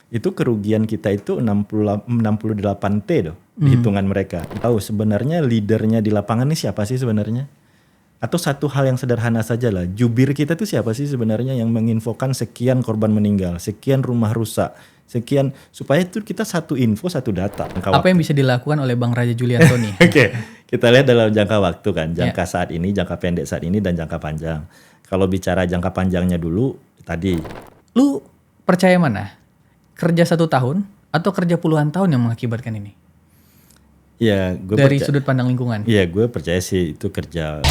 itu kerugian kita itu 68T loh di hitungan mereka. Tahu sebenarnya leadernya di lapangan ini siapa sih sebenarnya? Atau satu hal yang sederhana saja lah, jubir kita tuh siapa sih sebenarnya yang menginfokan sekian korban meninggal, sekian rumah rusak, sekian, supaya itu kita satu info, satu data. Apa yang bisa dilakukan oleh Bang Raja Julianto nih? Oke, kita lihat dalam jangka waktu kan, jangka saat ini, jangka pendek saat ini, dan jangka panjang. Kalau bicara jangka panjangnya dulu, tadi. Lu percaya mana? Kerja 1 tahun atau kerja puluhan tahun yang mengakibatkan ini? Ya, gue dari sudut pandang lingkungan. Iya, gue percaya sih itu kerja.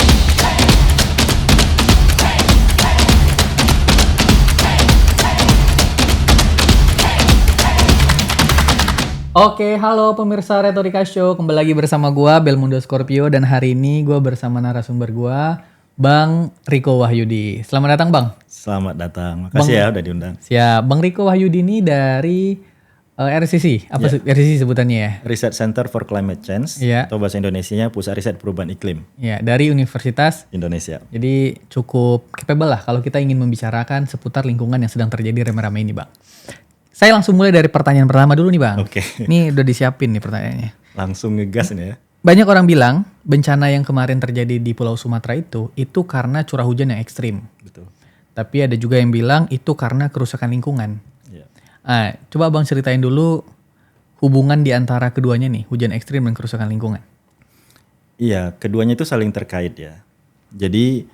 Oke, halo pemirsa Retorika Show. Kembali lagi bersama gue, Belmundo Scorpio. Dan hari ini gue bersama narasumber gue, Bang Riko Wahyudi. Selamat datang, Bang. Selamat datang. Makasih ya udah diundang. Siap. Bang Riko Wahyudi ini dari RCC. Apa RCC sebutannya ya? Research Center for Climate Change. Atau bahasa Indonesianya Pusat Riset Perubahan Iklim. Ya, dari Universitas Indonesia. Jadi cukup capable lah kalau kita ingin membicarakan seputar lingkungan yang sedang terjadi rame-rame ini, Bang. Saya langsung mulai dari pertanyaan pertama dulu nih, Bang. Oke. Ini udah disiapin nih pertanyaannya. Langsung ngegas nih ya. Banyak orang bilang bencana yang kemarin terjadi di Pulau Sumatera itu karena curah hujan yang ekstrim. Betul. Tapi ada juga yang bilang itu karena kerusakan lingkungan. Nah, coba Bang ceritain dulu hubungan di antara keduanya nih, hujan ekstrim dan kerusakan lingkungan. Iya, keduanya itu saling terkait ya. Jadi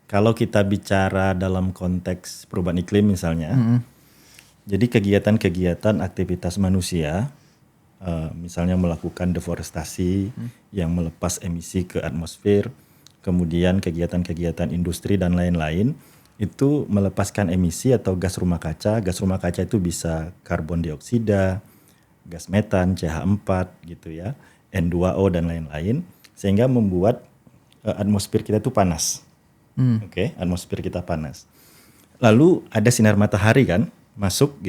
kalau kita bicara dalam konteks perubahan iklim misalnya, jadi kegiatan-kegiatan aktivitas manusia, misalnya melakukan deforestasi yang melepas emisi ke atmosfer, kemudian kegiatan-kegiatan industri dan lain-lain, itu melepaskan emisi atau gas rumah kaca. Gas rumah kaca itu bisa karbon dioksida, gas metan, CH4 gitu ya, N2O dan lain-lain, sehingga membuat atmosfer kita itu panas. Oke, atmosfer kita panas. Lalu ada sinar matahari kan, masuk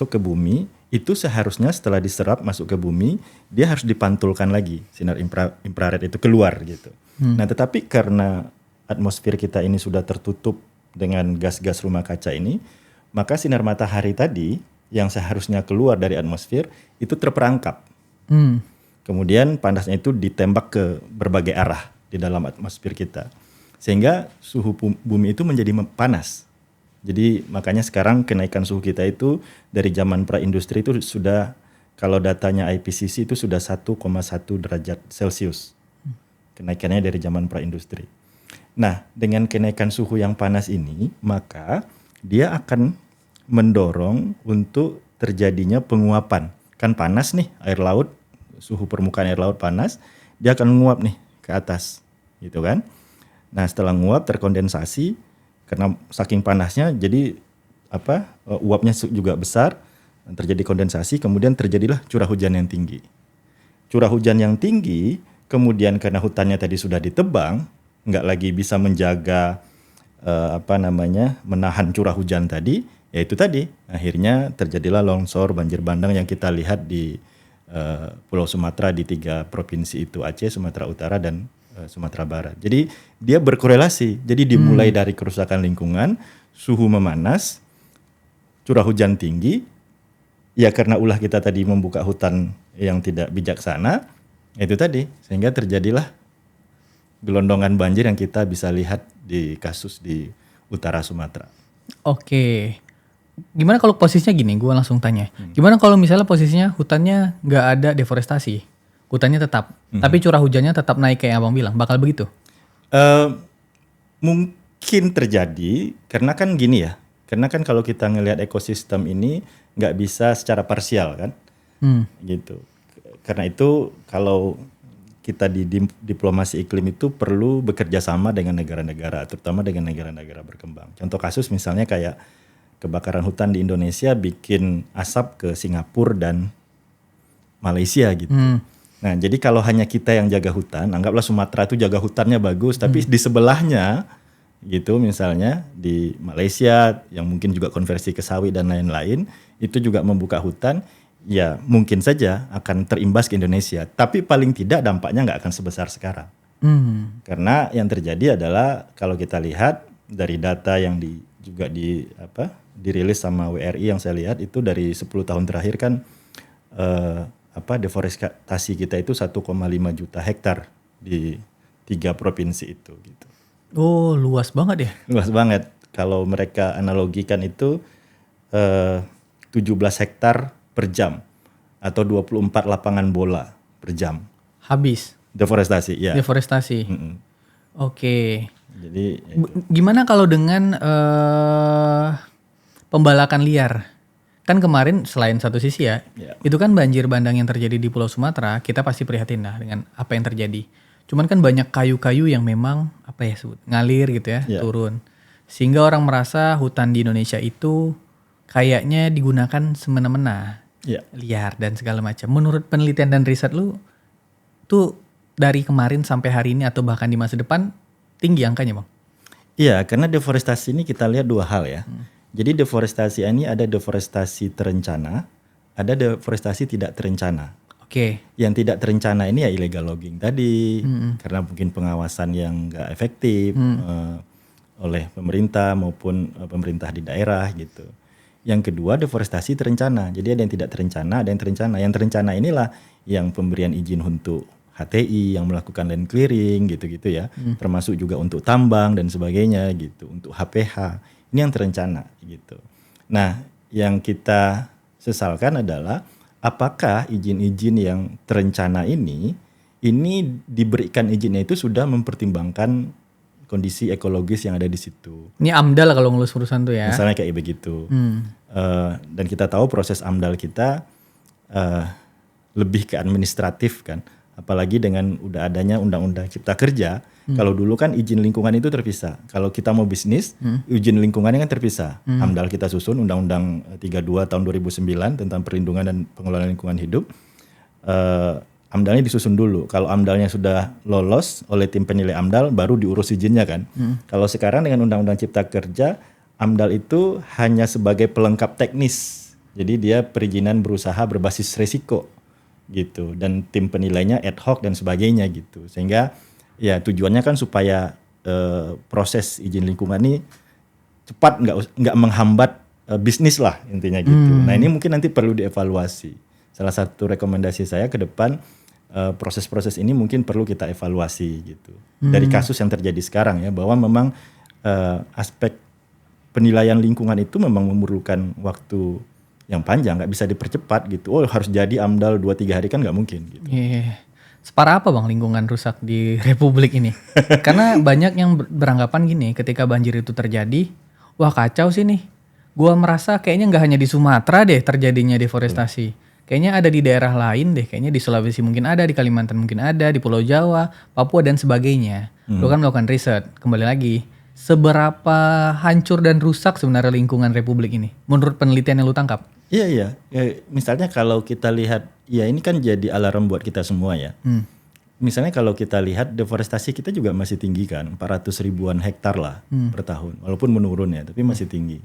ke bumi, itu seharusnya setelah diserap masuk ke bumi, dia harus dipantulkan lagi, sinar infrared itu keluar gitu. Nah tetapi karena atmosfer kita ini sudah tertutup dengan gas-gas rumah kaca ini, maka sinar matahari tadi yang seharusnya keluar dari atmosfer itu terperangkap. Kemudian panasnya itu ditembak ke berbagai arah di dalam atmosfer kita. Sehingga suhu bumi itu menjadi panas. Jadi makanya sekarang kenaikan suhu kita itu dari zaman praindustri itu sudah, kalau datanya IPCC itu sudah 1,1 derajat Celcius. Kenaikannya dari zaman praindustri. Nah, dengan kenaikan suhu yang panas ini, maka dia akan mendorong untuk terjadinya penguapan. Kan panas nih air laut, suhu permukaan air laut panas, dia akan menguap nih ke atas, gitu kan. Nah, setelah menguap terkondensasi, karena saking panasnya, jadi uapnya juga besar, terjadi kondensasi, kemudian terjadilah curah hujan yang tinggi. Curah hujan yang tinggi, kemudian karena hutannya tadi sudah ditebang, nggak lagi bisa menjaga menahan curah hujan tadi, yaitu tadi akhirnya terjadilah longsor, banjir bandang yang kita lihat di Pulau Sumatera di 3 provinsi itu, Aceh, Sumatera Utara dan Sumatera Barat. Jadi dia berkorelasi. Jadi dimulai dari kerusakan lingkungan, suhu memanas, curah hujan tinggi, ya karena ulah kita tadi membuka hutan yang tidak bijaksana, itu tadi sehingga terjadilah gelondongan banjir yang kita bisa lihat di kasus di utara Sumatera. Oke. Gimana kalau posisinya gini, gue langsung tanya. Gimana kalau misalnya posisinya hutannya nggak ada deforestasi, hutannya tetap, tapi curah hujannya tetap naik kayak Abang bilang, bakal begitu? Mungkin terjadi, karena kan gini ya, karena kan kalau kita ngelihat ekosistem ini nggak bisa secara parsial kan, gitu. Karena itu kalau kita di diplomasi iklim itu perlu bekerja sama dengan negara-negara, terutama dengan negara-negara berkembang. Contoh kasus misalnya kayak kebakaran hutan di Indonesia bikin asap ke Singapura dan Malaysia gitu. Nah, jadi kalau hanya kita yang jaga hutan, anggaplah Sumatera itu jaga hutannya bagus, tapi di sebelahnya gitu misalnya di Malaysia yang mungkin juga konversi ke sawit dan lain-lain, itu juga membuka hutan, ya mungkin saja akan terimbas ke Indonesia. Tapi paling tidak dampaknya nggak akan sebesar sekarang. Karena yang terjadi adalah kalau kita lihat dari data yang juga dirilis sama WRI yang saya lihat itu dari 10 tahun terakhir kan deforestasi kita itu 1,5 juta hektar di 3 provinsi itu gitu. Oh, luas banget ya? Luas banget. Kalau mereka analogikan itu 17 hektar per jam atau 24 lapangan bola per jam. Habis Deforestasi, ya. deforestasi. Oke. Jadi Gimana kalau dengan pembalakan liar? Kan kemarin selain satu sisi ya, itu kan banjir bandang yang terjadi di Pulau Sumatera, kita pasti prihatin lah dengan apa yang terjadi. Cuman kan banyak kayu-kayu yang memang ngalir gitu ya, turun. Sehingga orang merasa hutan di Indonesia itu kayaknya digunakan semena-mena, liar dan segala macam. Menurut penelitian dan riset lu, tuh dari kemarin sampai hari ini atau bahkan di masa depan tinggi angkanya, Bang? iya, karena deforestasi ini kita lihat dua hal ya. Jadi deforestasi ini ada deforestasi terencana, ada deforestasi tidak terencana. Oke. Yang tidak terencana ini ya illegal logging tadi, karena mungkin pengawasan yang nggak efektif oleh pemerintah maupun pemerintah di daerah gitu. Yang kedua deforestasi terencana, jadi ada yang tidak terencana, ada yang terencana. Yang terencana inilah yang pemberian izin untuk HTI, yang melakukan land clearing gitu-gitu ya, termasuk juga untuk tambang dan sebagainya gitu, untuk HPH. Ini yang terencana gitu. Nah, yang kita sesalkan adalah apakah izin-izin yang terencana ini diberikan izinnya itu sudah mempertimbangkan kondisi ekologis yang ada di situ. Ini AMDAL kalau ngelus urusan tuh ya. Misalnya kayak begitu. Dan kita tahu proses AMDAL kita lebih ke administratif kan. Apalagi dengan udah adanya Undang-Undang Cipta Kerja. Kalau dulu kan izin lingkungan itu terpisah. Kalau kita mau bisnis, izin lingkungannya kan terpisah. AMDAL kita susun Undang-Undang 32 tahun 2009 tentang perlindungan dan pengelolaan lingkungan hidup. AMDALnya disusun dulu. Kalau AMDALnya sudah lolos oleh tim penilai AMDAL, baru diurus izinnya kan. Kalau sekarang dengan Undang-Undang Cipta Kerja, AMDAL itu hanya sebagai pelengkap teknis. Jadi dia perizinan berusaha berbasis resiko gitu. Dan tim penilainya ad hoc dan sebagainya gitu. Sehingga ya tujuannya kan supaya proses izin lingkungan ini cepat, nggak menghambat bisnis lah intinya gitu. Nah ini mungkin nanti perlu dievaluasi. Salah satu rekomendasi saya ke depan proses-proses ini mungkin perlu kita evaluasi gitu. Dari kasus yang terjadi sekarang ya, bahwa memang aspek penilaian lingkungan itu memang memerlukan waktu yang panjang, nggak bisa dipercepat gitu. Oh harus jadi AMDAL 2-3 hari kan nggak mungkin gitu. Separah apa Bang lingkungan rusak di Republik ini? Karena banyak yang beranggapan gini, ketika banjir itu terjadi, wah kacau sih nih. Gua merasa kayaknya nggak hanya di Sumatera deh terjadinya deforestasi. Kayaknya ada di daerah lain deh, kayaknya di Sulawesi mungkin ada, di Kalimantan mungkin ada, di Pulau Jawa, Papua dan sebagainya. Lu kan melakukan riset, kembali lagi. Seberapa hancur dan rusak sebenarnya lingkungan Republik ini? Menurut penelitian yang lu tangkap? Iya. Misalnya kalau kita lihat, ya ini kan jadi alarm buat kita semua ya. Misalnya kalau kita lihat deforestasi kita juga masih tinggi kan, 400 ribuan hektar lah per tahun. Walaupun menurun ya, tapi masih tinggi.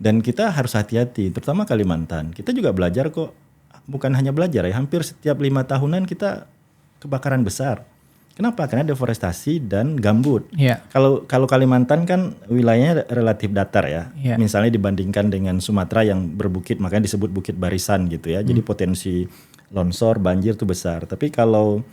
Dan kita harus hati-hati, terutama Kalimantan. Kita juga belajar kok, bukan hanya belajar ya, hampir setiap 5 tahunan kita kebakaran besar. Kenapa? Karena deforestasi dan gambut. Kalau Kalimantan kan wilayahnya relatif datar ya. Misalnya dibandingkan dengan Sumatera yang berbukit, makanya disebut Bukit Barisan gitu ya. Jadi potensi longsor, banjir itu besar. Tapi kalau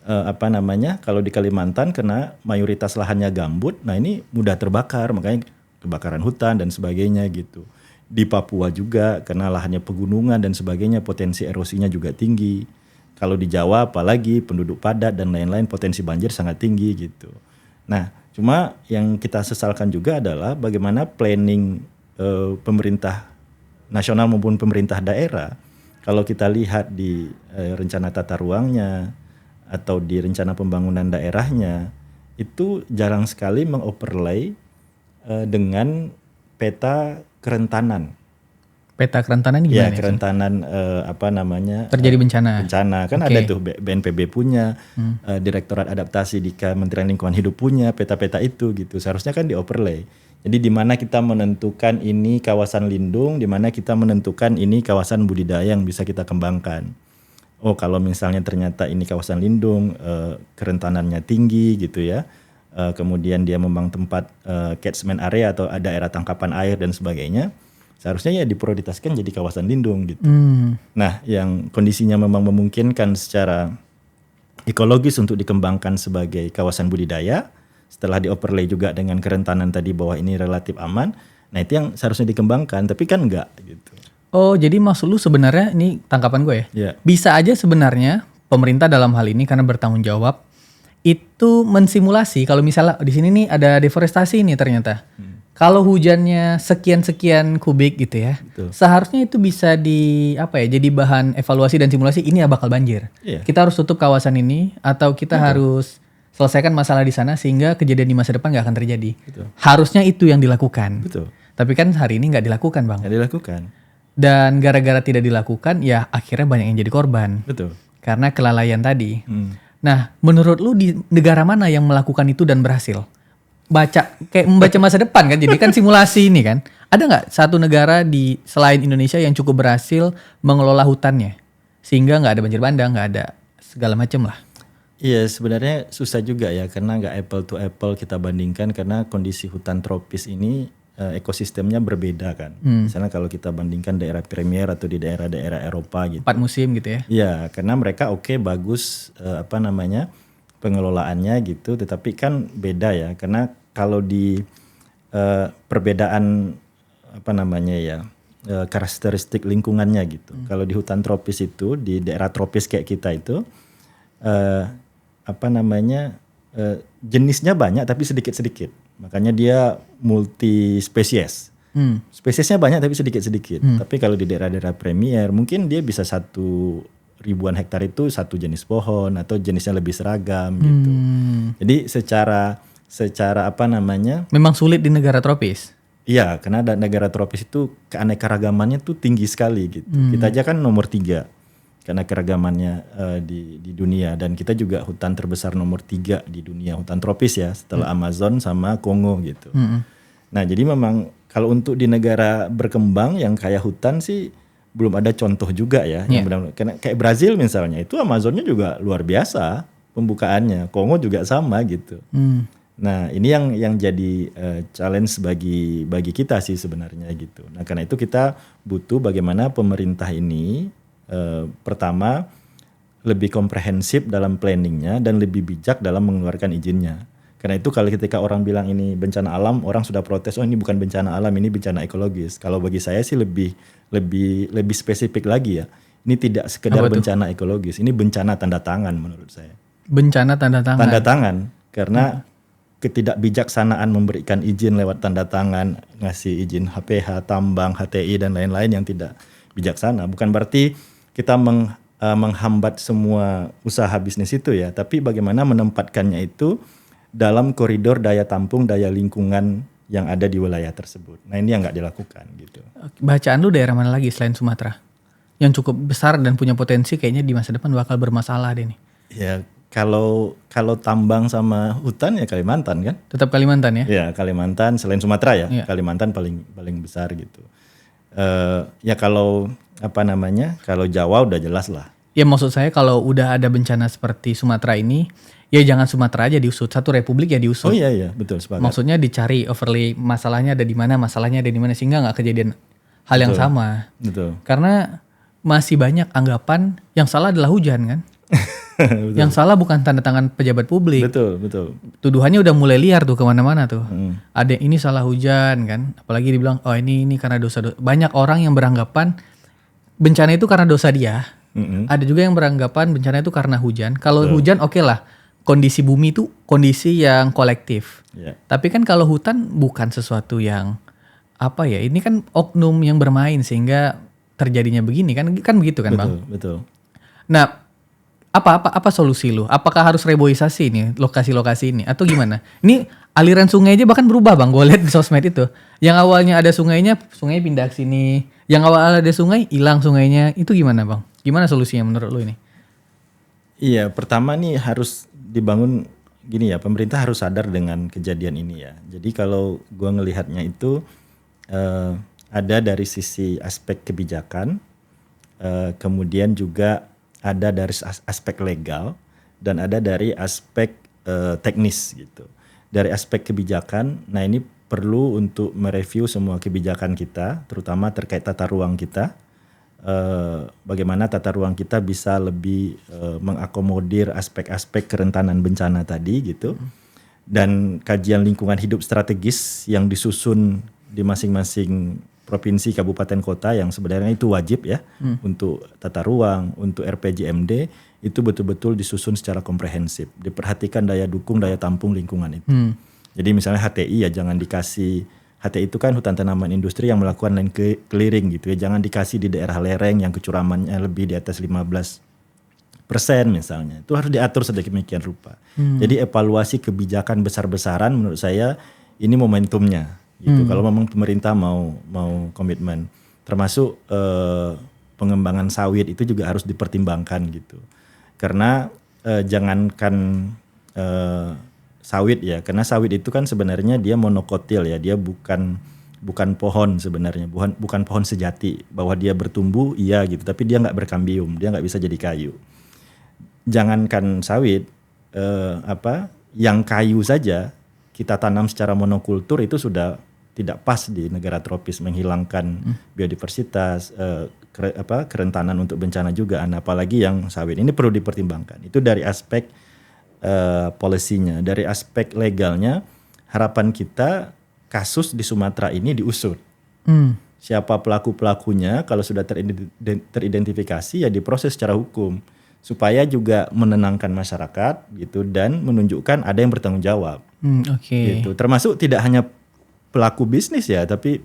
kalau di Kalimantan karena mayoritas lahannya gambut, nah ini mudah terbakar, makanya kebakaran hutan dan sebagainya gitu. Di Papua juga karena lahannya pegunungan dan sebagainya, potensi erosinya juga tinggi. Kalau di Jawa apalagi penduduk padat dan lain-lain, potensi banjir sangat tinggi gitu. Nah, cuma yang kita sesalkan juga adalah bagaimana planning pemerintah nasional maupun pemerintah daerah. Kalau kita lihat di rencana tata ruangnya atau di rencana pembangunan daerahnya, itu jarang sekali mengoverlay dengan peta kerentanan. Peta kerentanan gimana? Ya, kerentanan terjadi bencana. Bencana kan ada tuh BNPB punya, Direktorat Adaptasi di Kementerian Lingkungan Hidup punya peta-peta itu gitu. Seharusnya kan di-overlay. Jadi di mana kita menentukan ini kawasan lindung, di mana kita menentukan ini kawasan budidaya yang bisa kita kembangkan. Oh, kalau misalnya ternyata ini kawasan lindung, kerentanannya tinggi gitu ya. kemudian dia memang tempat catchment area atau daerah tangkapan air dan sebagainya, seharusnya ya diprioritaskan jadi kawasan lindung gitu. Nah, yang kondisinya memang memungkinkan secara ekologis untuk dikembangkan sebagai kawasan budidaya, setelah di-overlay juga dengan kerentanan tadi bahwa ini relatif aman, nah itu yang seharusnya dikembangkan, tapi kan enggak gitu. Oh, jadi maksud lu sebenarnya, ini tangkapan gue ya, Ya. bisa aja sebenarnya pemerintah dalam hal ini karena bertanggung jawab, itu mensimulasi kalau misalnya di sini nih ada deforestasi nih ternyata. Kalau hujannya sekian-sekian kubik gitu ya, Betul. seharusnya itu bisa jadi bahan evaluasi dan simulasi ini ya bakal banjir. Iya. Kita harus tutup kawasan ini atau kita harus selesaikan masalah di sana sehingga kejadian di masa depan nggak akan terjadi. Betul. Harusnya itu yang dilakukan. Betul. Tapi kan hari ini nggak dilakukan, Bang. Yang dilakukan. Dan gara-gara tidak dilakukan, ya akhirnya banyak yang jadi korban. Betul. Karena kelalaian tadi. Hmm. Nah, menurut lu di negara mana yang melakukan itu dan berhasil? Kayak membaca masa depan kan, jadi kan simulasi ini kan. Ada nggak satu negara di selain Indonesia yang cukup berhasil mengelola hutannya? Sehingga nggak ada banjir bandang, nggak ada segala macam lah. Iya, sebenarnya susah juga ya, karena nggak apple to apple kita bandingkan, karena kondisi hutan tropis ini ekosistemnya berbeda kan. Misalnya kalau kita bandingkan daerah Premier atau di daerah-daerah Eropa gitu. 4 musim gitu ya. Iya, karena mereka bagus pengelolaannya gitu, tetapi kan beda ya, karena kalau di perbedaan karakteristik lingkungannya gitu. Kalau di hutan tropis itu, di daerah tropis kayak kita itu jenisnya banyak tapi sedikit-sedikit. Makanya dia multi spesies. Spesiesnya banyak tapi sedikit-sedikit. Tapi kalau di daerah-daerah Premier mungkin dia bisa 1.000-an hektar itu satu jenis pohon atau jenisnya lebih seragam gitu. Jadi secara Memang sulit di negara tropis. iya, karena negara tropis itu keanekaragamannya tuh tinggi sekali gitu. Kita aja kan nomor 3 keanekaragamannya di dunia, dan kita juga hutan terbesar nomor 3 di dunia, hutan tropis ya, setelah Amazon sama Kongo gitu. Nah, jadi memang kalau untuk di negara berkembang yang kaya hutan sih belum ada contoh juga ya. Yang benar-benar, karena kayak Brazil misalnya, itu Amazonnya juga luar biasa pembukaannya, Kongo juga sama gitu. Nah, ini yang jadi challenge bagi kita sih sebenarnya gitu. Nah, karena itu kita butuh bagaimana pemerintah ini pertama lebih komprehensif dalam planningnya dan lebih bijak dalam mengeluarkan izinnya. Karena itu kalau ketika orang bilang ini bencana alam, orang sudah protes, oh ini bukan bencana alam, ini bencana ekologis. Kalau bagi saya sih lebih spesifik lagi ya. Ini tidak sekedar bencana ekologis, ini bencana tanda tangan menurut saya. Bencana tanda tangan. Tanda tangan, karena ketidakbijaksanaan memberikan izin lewat tanda tangan, ngasih izin HPH, tambang, HTI dan lain-lain yang tidak bijaksana. Bukan berarti kita menghambat semua usaha bisnis itu ya, tapi bagaimana menempatkannya itu dalam koridor daya tampung, daya lingkungan yang ada di wilayah tersebut. Nah, ini yang nggak dilakukan gitu. Bacaan lu daerah mana lagi selain Sumatera? Yang cukup besar dan punya potensi kayaknya di masa depan bakal bermasalah deh nih. Ya, kalau tambang sama hutan ya Kalimantan kan? Tetap Kalimantan ya? Ya, Kalimantan selain Sumatera ya. Iya. Kalimantan paling besar gitu. Ya kalau kalau Jawa udah jelas lah. Ya maksud saya kalau udah ada bencana seperti Sumatera ini, ya jangan Sumatera aja diusut, satu republik ya diusut. Oh iya betul, sepakat. Maksudnya dicari overlay masalahnya ada di mana sehingga nggak kejadian hal yang sama. Betul. Karena masih banyak anggapan yang salah adalah hujan kan. Betul. Yang salah bukan tanda tangan pejabat publik. Betul. Tuduhannya udah mulai liar tuh kemana-mana tuh. Ada ini salah hujan kan. Apalagi dibilang oh ini karena dosa. Banyak orang yang beranggapan bencana itu karena dosa dia. Ada juga yang beranggapan bencana itu karena hujan. Kalau hujan oke lah. Kondisi bumi itu kondisi yang kolektif. Yeah. Tapi kan kalau hutan bukan sesuatu yang ini kan oknum yang bermain sehingga terjadinya begini kan begitu kan Bang? Betul. Nah, apa solusi lu? Apakah harus reboisasi nih lokasi-lokasi ini atau gimana? Ini aliran sungai aja bahkan berubah Bang, gue lihat di sosmed itu. Yang awalnya ada sungainya pindah ke sini. Yang awal ada sungai, hilang sungainya. Itu gimana Bang? Gimana solusinya menurut lu ini? Iya, pertama nih harus dibangun gini ya, pemerintah harus sadar dengan kejadian ini ya. Jadi kalau gue ngelihatnya itu ada dari sisi aspek kebijakan, kemudian juga ada dari aspek legal dan ada dari aspek teknis gitu. dari aspek kebijakan, nah ini perlu untuk mereview semua kebijakan kita, terutama terkait tata ruang kita. Bagaimana tata ruang kita bisa lebih mengakomodir aspek-aspek kerentanan bencana tadi gitu. Dan kajian lingkungan hidup strategis yang disusun di masing-masing provinsi, kabupaten, kota yang sebenarnya itu wajib ya untuk tata ruang, untuk RPJMD itu betul-betul disusun secara komprehensif. Diperhatikan daya dukung, daya tampung lingkungan itu. Jadi misalnya HTI ya jangan dikasih, HTI itu kan hutan tanaman industri yang melakukan land clearing gitu ya. Jangan dikasih di daerah lereng yang kecuramannya lebih di atas 15% misalnya. Itu harus diatur sedemikian rupa. Jadi evaluasi kebijakan besar-besaran menurut saya ini momentumnya gitu. Kalau memang pemerintah mau komitmen, termasuk pengembangan sawit itu juga harus dipertimbangkan gitu. Karena jangankan sawit ya, karena sawit itu kan sebenarnya dia monokotil ya, dia bukan pohon sebenarnya, bukan pohon sejati bahwa dia bertumbuh iya gitu, tapi dia nggak berkambium, dia nggak bisa jadi kayu. Jangankan sawit, yang kayu saja kita tanam secara monokultur itu sudah tidak pas di negara tropis, menghilangkan biodiversitas, kerentanan untuk bencana juga, apalagi yang sawit ini perlu dipertimbangkan. Itu dari aspek polisinya. Dari aspek legalnya, harapan kita kasus di Sumatera ini diusut. Siapa pelaku-pelakunya, kalau sudah teridentifikasi ya diproses secara hukum, supaya juga menenangkan masyarakat gitu dan menunjukkan ada yang bertanggung jawab. Gitu. Termasuk tidak hanya pelaku bisnis ya, tapi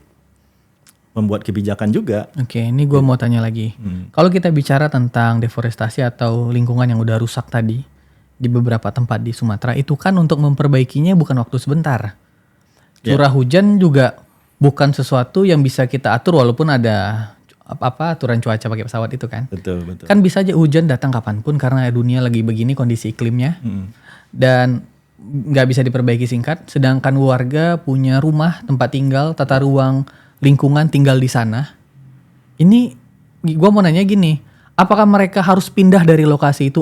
membuat kebijakan juga. Ini gue mau tanya lagi. Kalau kita bicara tentang deforestasi atau lingkungan yang udah rusak tadi di beberapa tempat di Sumatera, itu kan untuk memperbaikinya bukan waktu sebentar. Curah hujan juga bukan sesuatu yang bisa kita atur walaupun ada aturan cuaca pakai pesawat itu kan. Betul. Kan bisa aja hujan datang kapanpun karena dunia lagi begini kondisi iklimnya. Dan nggak bisa diperbaiki singkat. Sedangkan warga punya rumah, tempat tinggal, tata ruang, lingkungan tinggal di sana. Ini gue mau nanya gini, apakah mereka harus pindah dari lokasi itu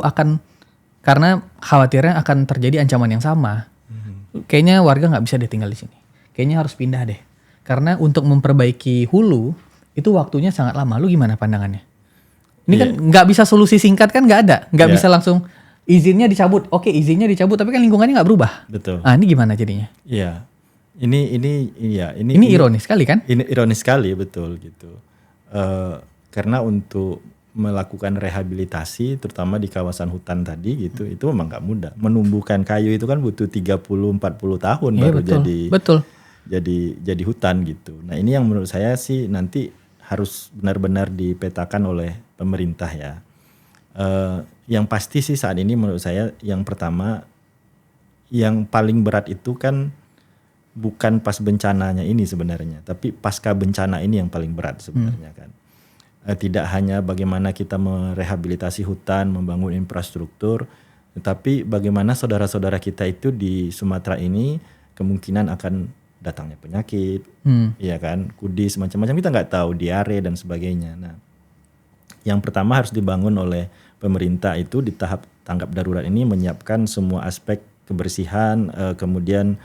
karena khawatirnya akan terjadi ancaman yang sama. Kayaknya warga nggak bisa deh tinggal di sini. Kayaknya harus pindah deh. Karena untuk memperbaiki hulu itu waktunya sangat lama. Lu gimana pandangannya? Ini kan nggak bisa solusi singkat kan, nggak ada. Nggak bisa langsung izinnya dicabut. Oke, izinnya dicabut tapi kan lingkungannya nggak berubah. Betul. Ini gimana jadinya? Iya. Ini ironis sekali kan? Ini ironis sekali, betul gitu. Karena untuk melakukan rehabilitasi terutama di kawasan hutan tadi gitu, itu memang nggak mudah. Menumbuhkan kayu itu kan butuh 30-40 tahun baru jadi hutan gitu. Nah, ini yang menurut saya sih nanti harus benar-benar dipetakan oleh pemerintah ya. Yang pasti sih saat ini menurut saya yang pertama, yang paling berat itu kan bukan pas bencananya ini sebenarnya, tapi pasca bencana ini yang paling berat sebenarnya kan. Tidak hanya bagaimana kita merehabilitasi hutan, membangun infrastruktur, tetapi bagaimana saudara-saudara kita itu di Sumatera ini kemungkinan akan datangnya penyakit, ya kan, kudis, macam-macam kita nggak tahu, diare dan sebagainya. Nah, yang pertama harus dibangun oleh pemerintah itu di tahap tanggap darurat ini menyiapkan semua aspek kebersihan, kemudian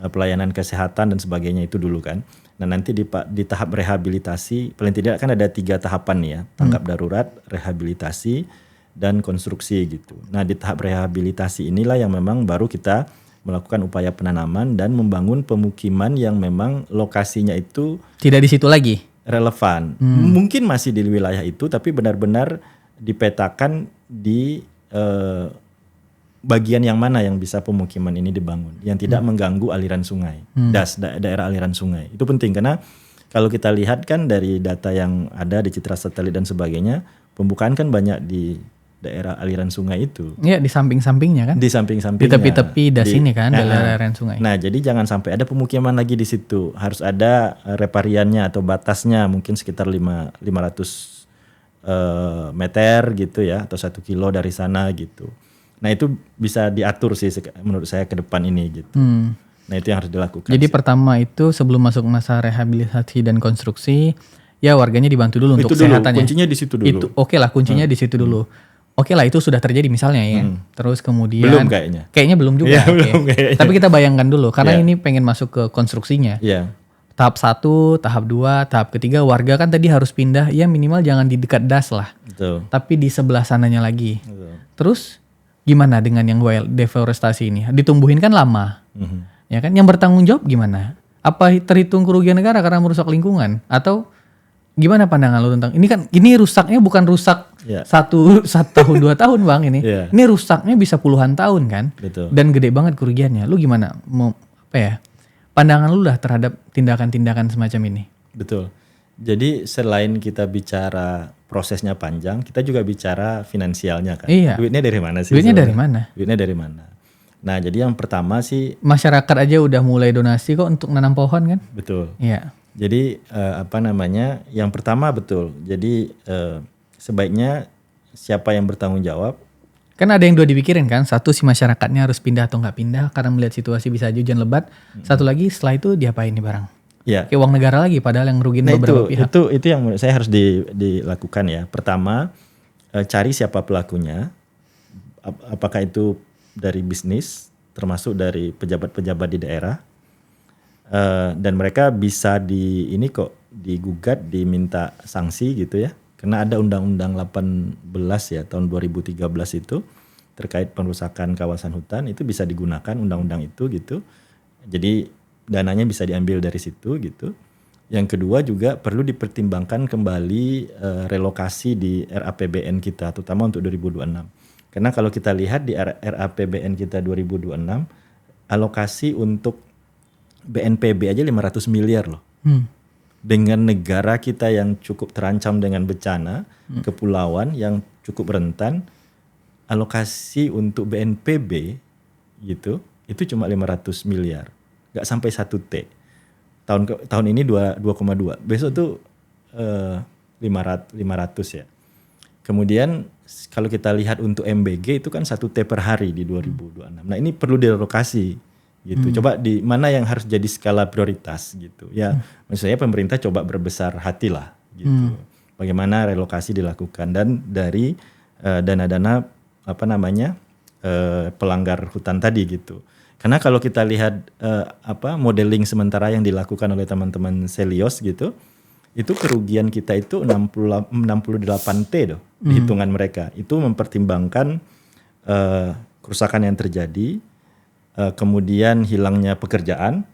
pelayanan kesehatan dan sebagainya itu dulu kan. Nah, nanti di tahap rehabilitasi paling tidak kan ada 3 tahapan nih ya, tanggap darurat, rehabilitasi, dan konstruksi gitu. Nah, di tahap rehabilitasi inilah yang memang baru kita melakukan upaya penanaman dan membangun pemukiman yang memang lokasinya itu tidak di situ lagi relevan. Mungkin masih di wilayah itu tapi benar-benar dipetakan di bagian yang mana yang bisa pemukiman ini dibangun yang tidak mengganggu aliran sungai, daerah aliran sungai. Itu penting karena kalau kita lihat kan dari data yang ada di citra satelit dan sebagainya, pembukaan kan banyak di daerah aliran sungai itu. Iya, di samping-sampingnya kan? Di samping-sampingnya. Di tepi-tepi das ini kan, daerah aliran sungai. Nah, jadi jangan sampai ada pemukiman lagi di situ. Harus ada repariannya atau batasnya mungkin sekitar 500 meter gitu ya, atau 1 kilo dari sana gitu. Nah, itu bisa diatur sih menurut saya ke depan ini gitu. Nah, itu yang harus dilakukan. Jadi pertama itu sebelum masuk masa rehabilitasi dan konstruksi, ya warganya dibantu dulu untuk kesehatannya. Kuncinya di situ dulu. Itu oke lah, kuncinya di situ dulu. Oke lah itu sudah terjadi misalnya ya. Terus kemudian Belum kayaknya. Kayaknya belum juga. Iya, Oke. belum kayaknya. Tapi kita bayangkan dulu karena Iya. ini pengen masuk ke konstruksinya. Iya. Tahap 1, tahap 2, tahap ketiga warga kan tadi harus pindah ya minimal jangan di dekat das lah. Betul. Tapi di sebelah sananya lagi. Betul. Terus gimana dengan yang wild deforestasi ini? Ditumbuhin kan lama. Mhm. Ya kan yang bertanggung jawab gimana? Apa terhitung kerugian negara karena merusak lingkungan atau gimana pandangan lu tentang ini kan ini rusaknya bukan rusak Iya. satu tahun 2 tahun Bang ini. Iya. Ini rusaknya bisa puluhan tahun kan? Betul. Dan gede banget kerugiannya. Lu gimana mau apa ya? Pandangan lu lah terhadap tindakan-tindakan semacam ini. Betul. Jadi selain kita bicara prosesnya panjang, kita juga bicara finansialnya kan. Iya. Duitnya dari mana sih? Duitnya dari sebenarnya? mana? Duitnya dari mana? Nah, jadi yang pertama sih Masyarakat aja udah mulai donasi kok untuk nanam pohon kan? betul. Iya. Jadi yang pertama betul. Jadi sebaiknya siapa yang bertanggung jawab? Kan ada yang dua dipikirin kan. Satu si masyarakatnya harus pindah atau nggak pindah karena melihat situasi bisa aja hujan lebat. Satu lagi setelah itu diapain nih barang? Ya. Kayak uang negara lagi padahal yang rugiin Nah beberapa pihak. itu yang menurut saya harus dilakukan ya. Pertama cari siapa pelakunya. Apakah itu dari bisnis, termasuk dari pejabat-pejabat di daerah. Dan mereka bisa digugat, diminta sanksi gitu ya. Karena ada Undang-Undang 18 ya tahun 2013 itu terkait perusakan kawasan hutan itu bisa digunakan undang-undang itu gitu. Jadi dananya bisa diambil dari situ gitu. Yang kedua juga perlu dipertimbangkan kembali relokasi di RAPBN kita terutama untuk 2026. Karena kalau kita lihat di RAPBN kita 2026 alokasi untuk BNPB aja 500 miliar loh. Dengan negara kita yang cukup terancam dengan bencana, kepulauan yang cukup rentan, alokasi untuk BNPB gitu, itu cuma 500 miliar. Gak sampai 1 T. Tahun ini 2,2. Besok tuh 500 ya. Kemudian kalau kita lihat untuk MBG itu kan 1 T per hari di 2026. Nah ini perlu direlokasi gitu. Coba di mana yang harus jadi skala prioritas gitu. Ya maksudnya pemerintah coba berbesar hati lah gitu. Bagaimana relokasi dilakukan dan dari dana-dana pelanggar hutan tadi gitu. Karena kalau kita lihat modeling sementara yang dilakukan oleh teman-teman Selios gitu, itu kerugian kita itu 68 T doh hitungan mereka. Itu mempertimbangkan kerusakan yang terjadi, kemudian hilangnya pekerjaan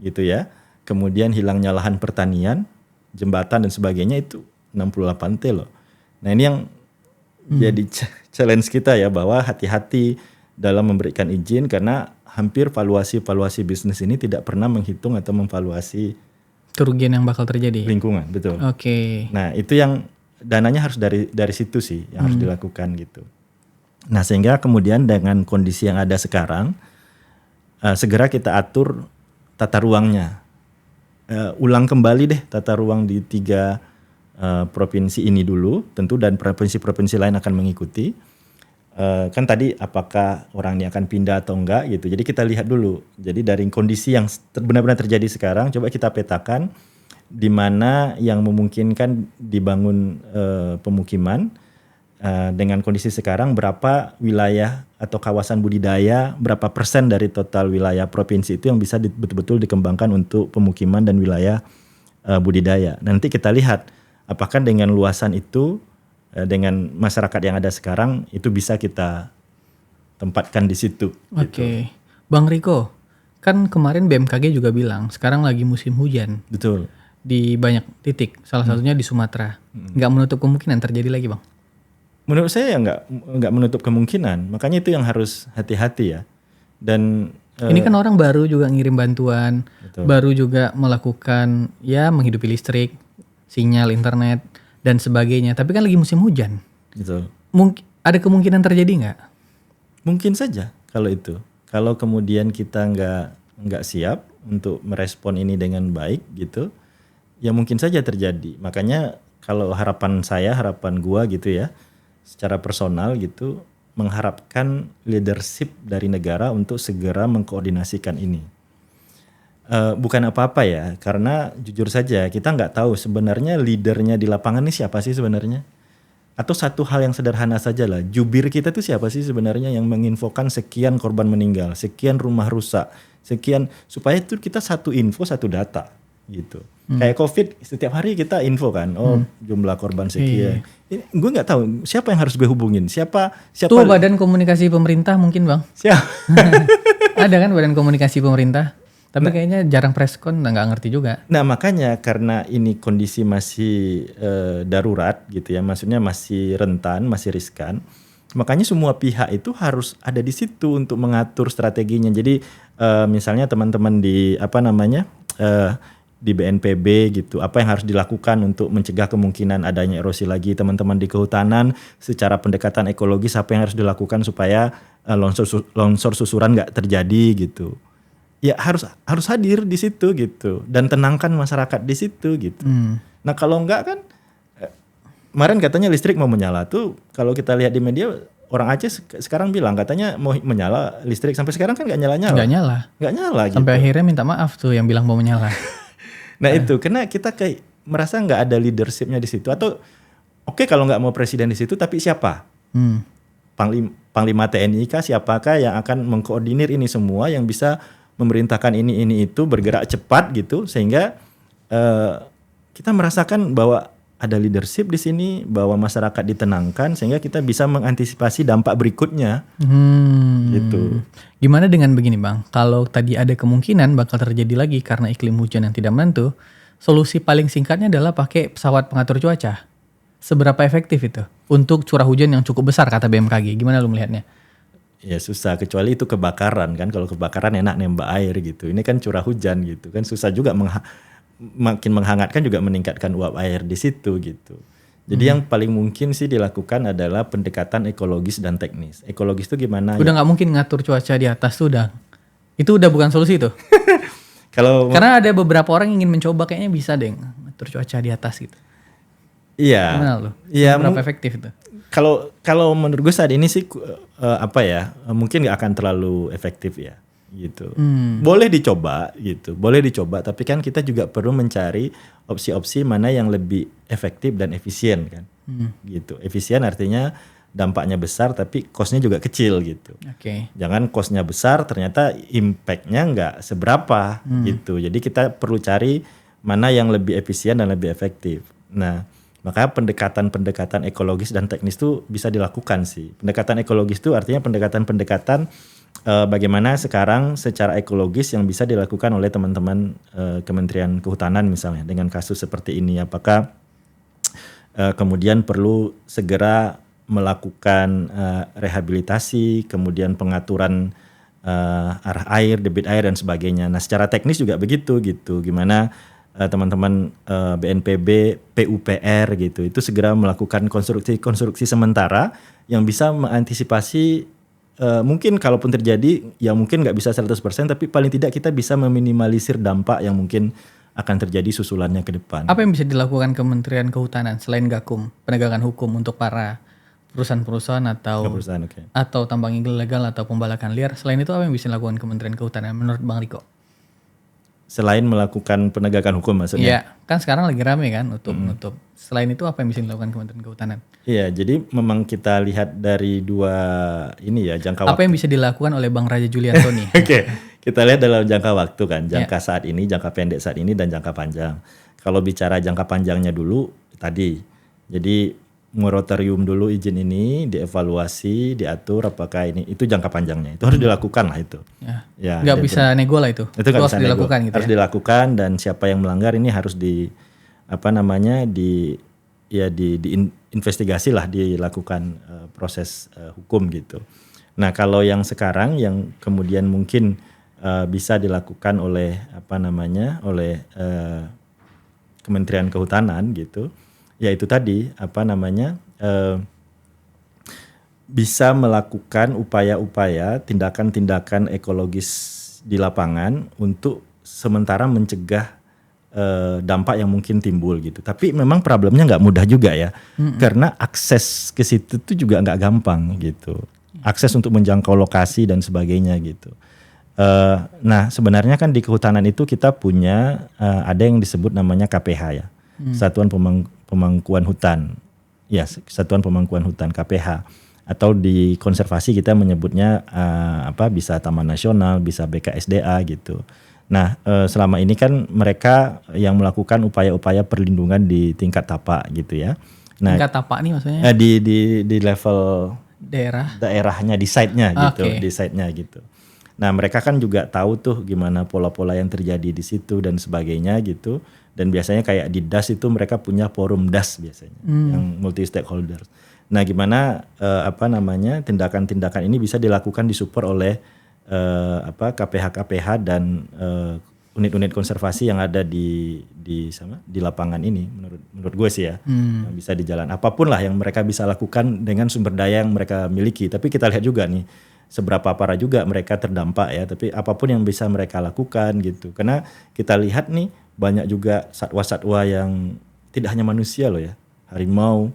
gitu ya, kemudian hilangnya lahan pertanian, jembatan dan sebagainya itu 68 T loh. Nah ini yang jadi challenge kita ya bahwa hati-hati dalam memberikan izin karena hampir valuasi bisnis ini tidak pernah menghitung atau memvaluasi Kerugian yang bakal terjadi. lingkungan, betul. Oke. Nah itu yang dananya harus dari situ sih yang harus dilakukan gitu. Nah sehingga kemudian dengan kondisi yang ada sekarang segera kita atur tata ruangnya. Ulang kembali deh tata ruang di 3 provinsi ini dulu tentu dan provinsi-provinsi lain akan mengikuti. Kan tadi apakah orang ini akan pindah atau enggak gitu. Jadi kita lihat dulu. Jadi dari kondisi yang benar-benar terjadi sekarang coba kita petakan di mana yang memungkinkan dibangun pemukiman dengan kondisi sekarang berapa wilayah atau kawasan budidaya, berapa persen dari total wilayah provinsi itu yang bisa betul-betul dikembangkan untuk pemukiman dan wilayah budidaya. Nanti kita lihat apakah dengan luasan itu dengan masyarakat yang ada sekarang itu bisa kita tempatkan di situ. Oke. Gitu. Bang Riko, kan kemarin BMKG juga bilang sekarang lagi musim hujan Betul. di banyak titik, salah satunya di Sumatera. Nggak menutup kemungkinan terjadi lagi, Bang? Menurut saya nggak menutup kemungkinan. Makanya itu yang harus hati-hati ya. Dan ini kan orang baru juga ngirim bantuan, Betul. baru juga melakukan ya menghidupi listrik, sinyal internet dan sebagainya. Tapi kan lagi musim hujan. gitu. Ada kemungkinan terjadi nggak? Mungkin saja kalau itu. Kalau kemudian kita nggak siap untuk merespon ini dengan baik gitu, ya mungkin saja terjadi. Makanya kalau harapan gua gitu ya, secara personal gitu, mengharapkan leadership dari negara untuk segera mengkoordinasikan ini. Bukan apa-apa ya, karena jujur saja kita nggak tahu sebenarnya leadernya di lapangan ini siapa sih sebenarnya. Atau satu hal yang sederhana saja lah, jubir kita tuh siapa sih sebenarnya yang menginfokan sekian korban meninggal, sekian rumah rusak, sekian, supaya itu kita satu info, satu data gitu. Kayak COVID setiap hari kita info kan, jumlah korban sekian. Gue nggak tahu siapa yang harus gue hubungin, siapa Tuh badan komunikasi pemerintah mungkin Bang. Siapa? Ada kan badan komunikasi pemerintah. Tapi kayaknya jarang preskon, nggak ngerti juga. Nah makanya karena ini kondisi masih darurat gitu ya, maksudnya masih rentan, masih riskan, makanya semua pihak itu harus ada di situ untuk mengatur strateginya. Jadi misalnya teman-teman di di BNPB gitu, apa yang harus dilakukan untuk mencegah kemungkinan adanya erosi lagi. Teman-teman di kehutanan secara pendekatan ekologis apa yang harus dilakukan supaya longsor susuran nggak terjadi gitu. Ya harus hadir di situ gitu dan tenangkan masyarakat di situ gitu. Nah kalau enggak kan kemarin katanya listrik mau menyala tuh, kalau kita lihat di media orang Aceh sekarang bilang katanya mau menyala listrik, sampai sekarang kan nggak nyala gitu. Sampai akhirnya minta maaf tuh yang bilang mau menyala. Nah itu karena kita kayak merasa nggak ada leadershipnya di situ, atau oke, kalau nggak mau presiden di situ tapi siapa? Panglima TNI kah, siapakah yang akan mengkoordinir ini semua, yang bisa memerintahkan ini itu bergerak cepat gitu, sehingga kita merasakan bahwa ada leadership di sini, bahwa masyarakat ditenangkan sehingga kita bisa mengantisipasi dampak berikutnya. Gitu. Gimana dengan begini Bang, kalau tadi ada kemungkinan bakal terjadi lagi karena iklim hujan yang tidak menentu, solusi paling singkatnya adalah pakai pesawat pengatur cuaca. Seberapa efektif itu untuk curah hujan yang cukup besar kata BMKG? Gimana lu melihatnya? Ya susah, kecuali itu kebakaran kan. Kalau kebakaran enak nembak air gitu. Ini kan curah hujan gitu kan, susah juga, makin menghangatkan juga meningkatkan uap air di situ gitu. Jadi yang paling mungkin sih dilakukan adalah pendekatan ekologis dan teknis. Ekologis itu gimana? Udah nggak mungkin ngatur cuaca di atas tuh itu udah bukan solusi tuh. Karena ada beberapa orang yang ingin mencoba, kayaknya bisa deh ngatur cuaca di atas gitu. Iya. Gimana lu? Iya. Berapa efektif itu? Kalau menurut gue saat ini sih mungkin nggak akan terlalu efektif ya gitu. Boleh dicoba gitu, tapi kan kita juga perlu mencari opsi-opsi mana yang lebih efektif dan efisien kan. Gitu. Efisien artinya dampaknya besar tapi cost-nya juga kecil gitu. Jangan cost-nya besar ternyata impact-nya nggak seberapa gitu. Jadi kita perlu cari mana yang lebih efisien dan lebih efektif. Nah, maka pendekatan ekologis dan teknis itu bisa dilakukan sih. Pendekatan ekologis itu artinya pendekatan bagaimana sekarang secara ekologis yang bisa dilakukan oleh teman-teman Kementerian Kehutanan misalnya dengan kasus seperti ini. Apakah kemudian perlu segera melakukan rehabilitasi, kemudian pengaturan arah air, debit air dan sebagainya. Nah, secara teknis juga begitu gitu. Gimana teman-teman BNPB, PUPR gitu, itu segera melakukan konstruksi sementara yang bisa mengantisipasi mungkin kalaupun terjadi ya mungkin nggak bisa 100%, tapi paling tidak kita bisa meminimalisir dampak yang mungkin akan terjadi susulannya ke depan. Apa yang bisa dilakukan Kementerian Kehutanan selain Gakum, penegakan hukum untuk para perusahaan atau tambang ilegal atau pembalakan liar? Selain itu apa yang bisa dilakukan Kementerian Kehutanan menurut Bang Riko? Selain melakukan penegakan hukum maksudnya? Iya, kan sekarang lagi rame kan nutup. Selain itu apa yang bisa dilakukan Kementerian Kehutanan? Iya, jadi memang kita lihat dari dua ini ya jangka waktu. Apa yang bisa dilakukan oleh Bang Raja Julianto nih? Oke, kita lihat dalam jangka waktu kan, saat ini, jangka pendek saat ini dan jangka panjang. Kalau bicara jangka panjangnya dulu tadi, jadi moratorium dulu izin ini dievaluasi, diatur apakah itu jangka panjangnya. Itu harus dilakukan lah itu. Ya, nggak bisa nego lah itu. Itu harus dilakukan gitu. Harus dilakukan dan siapa yang melanggar ini harus diinvestigasi lah, dilakukan proses hukum gitu. Nah, kalau yang sekarang yang kemudian mungkin bisa dilakukan oleh Kementerian Kehutanan gitu. Ya itu tadi bisa melakukan upaya-upaya tindakan-tindakan ekologis di lapangan untuk sementara mencegah dampak yang mungkin timbul gitu. Tapi memang problemnya nggak mudah juga ya, karena akses ke situ tuh juga nggak gampang gitu. Akses untuk menjangkau lokasi dan sebagainya gitu. Nah sebenarnya kan di kehutanan itu kita punya ada yang disebut namanya KPH ya, Satuan Pemangkuan Hutan. ya Kesatuan Pemangkuan Hutan KPH, atau di konservasi kita menyebutnya bisa Taman Nasional, bisa BKSDA gitu. Nah, selama ini kan mereka yang melakukan upaya-upaya perlindungan di tingkat tapak gitu ya. Nah, tingkat tapak nih maksudnya? Di level daerahnya, di site-nya gitu, di site-nya gitu. Nah, mereka kan juga tahu tuh gimana pola-pola yang terjadi di situ dan sebagainya gitu. Dan biasanya kayak di DAS itu mereka punya forum DAS biasanya, yang multi stakeholders. Nah, gimana tindakan-tindakan ini bisa dilakukan disupport oleh KPH dan unit-unit konservasi yang ada di lapangan ini, menurut gue sih ya, yang bisa di jalan apapun lah yang mereka bisa lakukan dengan sumber daya yang mereka miliki. Tapi kita lihat juga nih seberapa parah juga mereka terdampak ya. Tapi apapun yang bisa mereka lakukan gitu, karena kita lihat nih banyak juga satwa-satwa yang tidak hanya manusia loh ya, harimau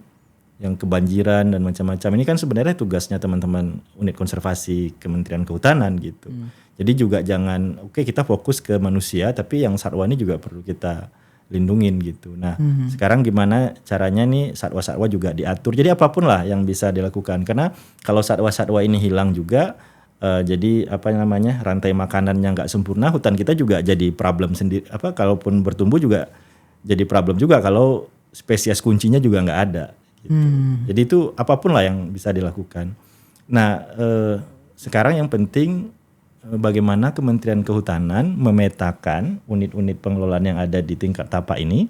yang kebanjiran dan macam-macam. Ini kan sebenarnya tugasnya teman-teman unit konservasi Kementerian Kehutanan gitu. Jadi juga jangan kita fokus ke manusia, tapi yang satwa ini juga perlu kita lindungin gitu. Nah, sekarang gimana caranya nih satwa-satwa juga diatur. Jadi apapun lah yang bisa dilakukan. Karena kalau satwa-satwa ini hilang juga, jadi rantai makanannya nggak sempurna, hutan kita juga jadi problem sendiri. Kalaupun bertumbuh juga jadi problem juga kalau spesies kuncinya juga nggak ada. Gitu. Jadi itu apapun lah yang bisa dilakukan. Nah, sekarang yang penting bagaimana Kementerian Kehutanan memetakan unit-unit pengelolaan yang ada di tingkat tapak ini,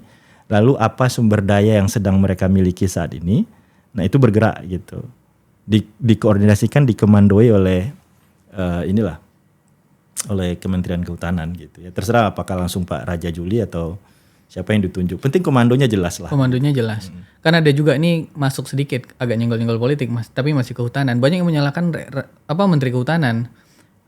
lalu apa sumber daya yang sedang mereka miliki saat ini. Nah, itu bergerak gitu, dikoordinasikan, dikomandoi oleh oleh Kementerian Kehutanan gitu ya. Terserah apakah langsung Pak Raja Juli atau siapa yang ditunjuk. Penting komandonya jelas lah. Komandonya jelas. Kan ada juga ini masuk sedikit agak nyenggol-nyenggol politik Mas, tapi masih kehutanan. Banyak yang menyalahkan Menteri Kehutanan.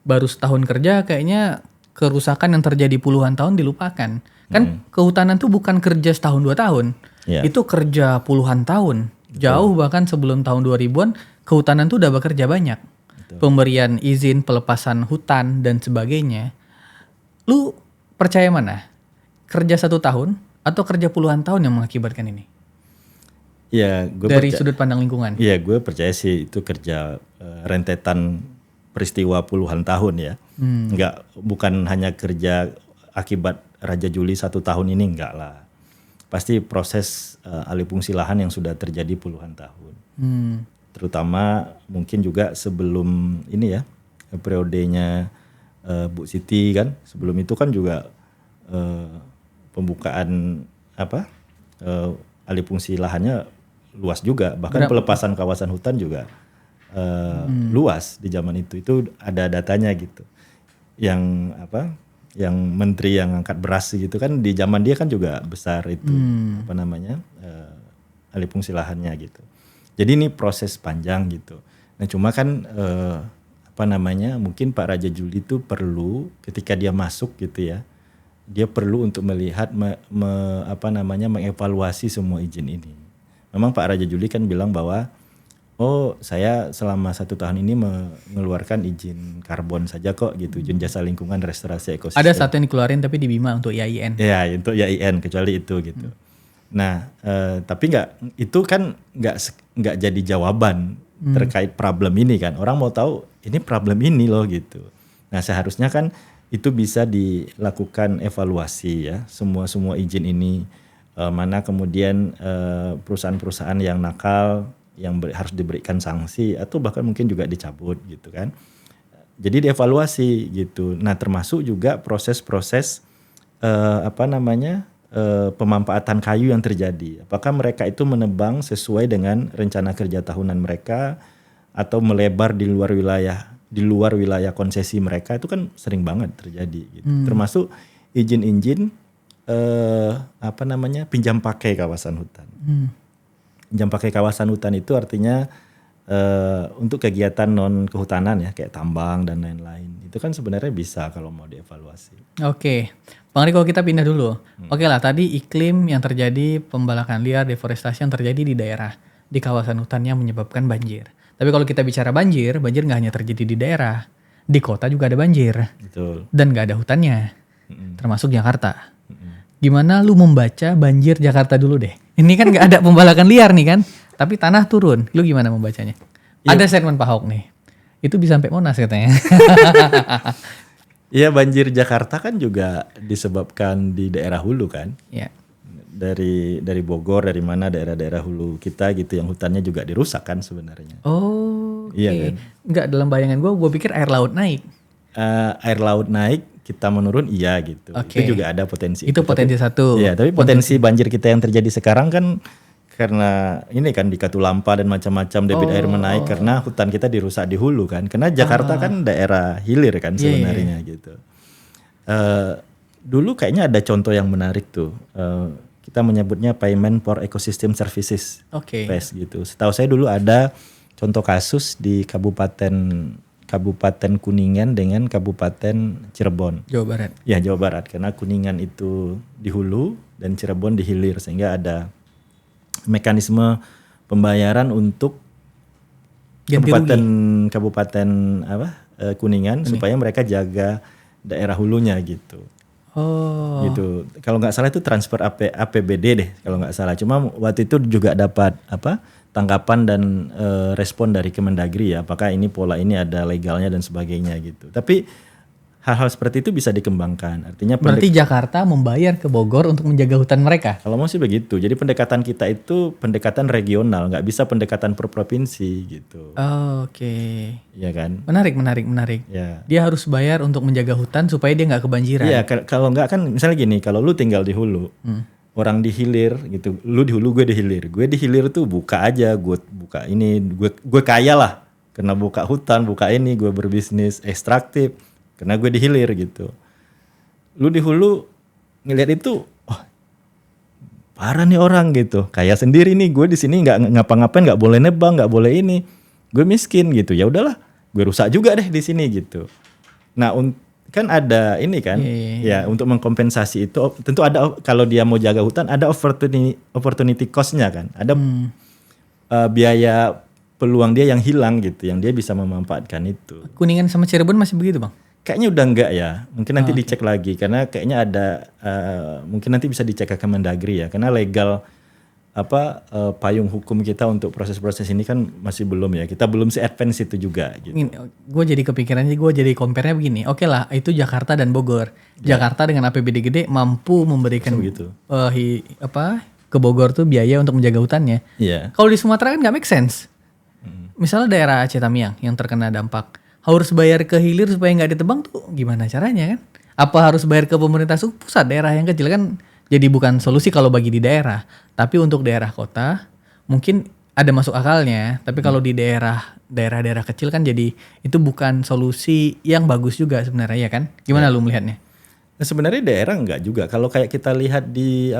Baru setahun kerja kayaknya kerusakan yang terjadi puluhan tahun dilupakan. Kan kehutanan tuh bukan kerja setahun 2 tahun. Itu kerja puluhan tahun. Jauh bahkan sebelum tahun 2000-an kehutanan tuh udah bekerja banyak. Pemberian izin, pelepasan hutan dan sebagainya. Lu percaya mana? Kerja 1 tahun atau kerja puluhan tahun yang mengakibatkan ini? Ya, gue dari sudut pandang lingkungan. Iya, gue percaya sih itu kerja rentetan peristiwa puluhan tahun ya. Bukan hanya kerja akibat Raja Juli 1 tahun ini, enggak lah. Pasti proses alih fungsi lahan yang sudah terjadi puluhan tahun. Terutama mungkin juga sebelum ini ya, periodenya Bu Siti kan. Sebelum itu kan juga pembukaan alih fungsi lahannya luas juga, bahkan pelepasan kawasan hutan juga luas di zaman itu ada datanya gitu. Yang menteri yang angkat beras gitu kan di zaman dia kan juga besar itu alih fungsi lahannya gitu. Jadi ini proses panjang gitu. Nah cuma kan mungkin Pak Raja Juli itu perlu ketika dia masuk gitu ya, dia perlu untuk melihat mengevaluasi semua izin ini. Memang Pak Raja Juli kan bilang bahwa saya selama 1 tahun ini mengeluarkan izin karbon saja kok gitu, izin jasa lingkungan restorasi ekosistem. Ada satu yang dikeluarin tapi di Bima untuk IAIN. Ya, untuk IAIN kecuali itu gitu. Nah, tapi itu kan nggak jadi jawaban terkait problem ini kan. Orang mau tahu ini problem ini loh gitu. Nah, seharusnya kan itu bisa dilakukan evaluasi ya, semua izin ini, mana kemudian perusahaan-perusahaan yang nakal yang harus diberikan sanksi atau bahkan mungkin juga dicabut gitu kan. Jadi dievaluasi gitu. Nah, termasuk juga proses-proses pemanfaatan kayu yang terjadi. Apakah mereka itu menebang sesuai dengan rencana kerja tahunan mereka atau melebar di luar wilayah konsesi mereka, itu kan sering banget terjadi gitu. Termasuk izin-izin pinjam pakai kawasan hutan. Pinjam pakai kawasan hutan itu artinya untuk kegiatan non kehutanan ya, kayak tambang dan lain-lain. Itu kan sebenarnya bisa kalau mau dievaluasi. Oke. Bang Riko, kita pindah dulu. Oke lah, tadi iklim yang terjadi, pembalakan liar, deforestasi yang terjadi di daerah, di kawasan hutannya menyebabkan banjir. Tapi kalau kita bicara banjir nggak hanya terjadi di daerah, di kota juga ada banjir. Betul. Dan nggak ada hutannya, termasuk Jakarta. Gimana lu membaca banjir Jakarta dulu deh? Ini kan nggak ada pembalakan liar nih kan? Tapi tanah turun. Lu gimana membacanya? Ada statement Pak Ahok nih. Itu bisa sampai Monas katanya. Iya, banjir Jakarta kan juga disebabkan di daerah hulu kan. Iya. Dari Bogor, dari mana daerah-daerah hulu kita gitu yang hutannya juga dirusak kan sebenarnya. Oh, oke. Iya kan? Enggak, dalam bayangan gue pikir air laut naik. Air laut naik, kita menurun, iya gitu. Oke. Itu juga ada potensi. Itu potensi satu. Iya, tapi potensi banjir kita yang terjadi sekarang kan karena ini kan di Katulampa dan macam-macam debit air menaik karena hutan kita dirusak di hulu kan. Karena Jakarta kan daerah hilir kan sebenarnya gitu. Dulu kayaknya ada contoh yang menarik tuh. Kita menyebutnya Payment for Ecosystem Services, PES gitu. Setahu saya dulu ada contoh kasus di Kabupaten Kuningan dengan Kabupaten Cirebon. Jawa Barat. Ya, Jawa Barat. Karena Kuningan itu di hulu dan Cirebon di hilir sehingga ada mekanisme pembayaran untuk kabupaten Kuningan supaya mereka jaga daerah hulunya gitu. Oh. Gitu. Kalau nggak salah itu transfer APBD deh kalau nggak salah. Cuma waktu itu juga dapat tanggapan dan respon dari Kemendagri ya. Apakah ini pola ini ada legalnya dan sebagainya gitu. Tapi hal-hal seperti itu bisa dikembangkan. Artinya berarti Jakarta membayar ke Bogor untuk menjaga hutan mereka? Kalau mau sih begitu. Jadi pendekatan kita itu pendekatan regional, nggak bisa pendekatan per provinsi gitu. Oh, oke. Iya kan? Menarik. Ya. Dia harus bayar untuk menjaga hutan supaya dia nggak kebanjiran. Iya, kalau nggak kan misalnya gini, kalau lu tinggal di hulu, orang di hilir gitu, lu di hulu gue di hilir. Gue di hilir tuh buka aja, gue buka ini, gue kaya lah. Karena buka hutan, buka ini, gue berbisnis ekstraktif. Karena gue di hilir gitu. Lu di hulu ngeliat itu, oh parah nih orang gitu. Kayak sendiri nih, gue di sini nggak ngapa-ngapain, nggak boleh nebang, nggak boleh ini. Gue miskin gitu. Ya udahlah, gue rusak juga deh di sini gitu. Nah, kan ada ini kan, ya untuk mengkompensasi itu tentu ada kalau dia mau jaga hutan ada opportunity cost-nya kan. Ada biaya peluang dia yang hilang gitu, yang dia bisa memanfaatkan itu. Kuningan sama Cirebon masih begitu, Bang? Kayaknya udah enggak ya, mungkin nanti dicek lagi karena kayaknya ada mungkin nanti bisa dicek ke Kemendagri ya, karena legal payung hukum kita untuk proses-proses ini kan masih belum ya, kita belum se-advance itu juga. Gitu. Gue jadi kepikirannya, gue jadi compare-nya begini, oke lah itu Jakarta dan Bogor, Jakarta dengan APBD gede mampu memberikan ke Bogor tuh biaya untuk menjaga hutannya. Kalau di Sumatera kan nggak make sense. Misalnya daerah Aceh Tamiang yang terkena dampak, harus bayar ke hilir supaya nggak ditebang tuh gimana caranya kan? Apa harus bayar ke pemerintah pusat? Daerah yang kecil kan jadi bukan solusi kalau bagi di daerah. Tapi untuk daerah kota mungkin ada masuk akalnya. Tapi kalau di daerah-daerah kecil kan jadi itu bukan solusi yang bagus juga sebenarnya ya kan? Gimana lu melihatnya? Nah, sebenarnya daerah enggak juga. Kalau kayak kita lihat di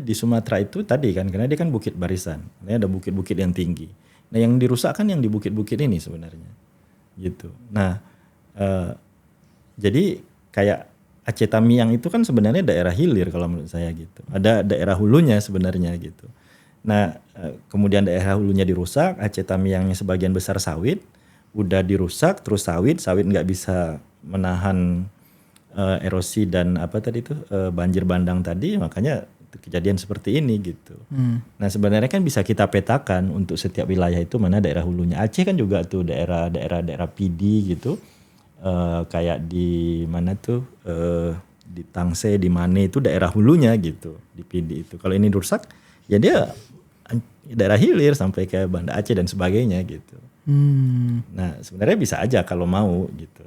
di Sumatera itu tadi kan, karena dia kan bukit barisan, ini ada bukit-bukit yang tinggi. Nah yang dirusak kan yang di bukit-bukit ini sebenarnya. Gitu. Nah, jadi kayak Aceh Tamiang itu kan sebenarnya daerah hilir kalau menurut saya gitu. Ada daerah hulunya sebenarnya gitu. Nah, kemudian daerah hulunya dirusak, Aceh Tamiangnya sebagian besar sawit, udah dirusak, terus sawit nggak bisa menahan erosi dan banjir bandang tadi, makanya kejadian seperti ini gitu. Nah sebenarnya kan bisa kita petakan untuk setiap wilayah itu mana daerah hulunya. Aceh kan juga tuh daerah PD gitu, kayak di mana tuh di Tangse, di Mane itu daerah hulunya gitu di PD itu. Kalau ini rusak ya dia daerah hilir sampai ke Banda Aceh dan sebagainya gitu. Nah sebenarnya bisa aja kalau mau gitu.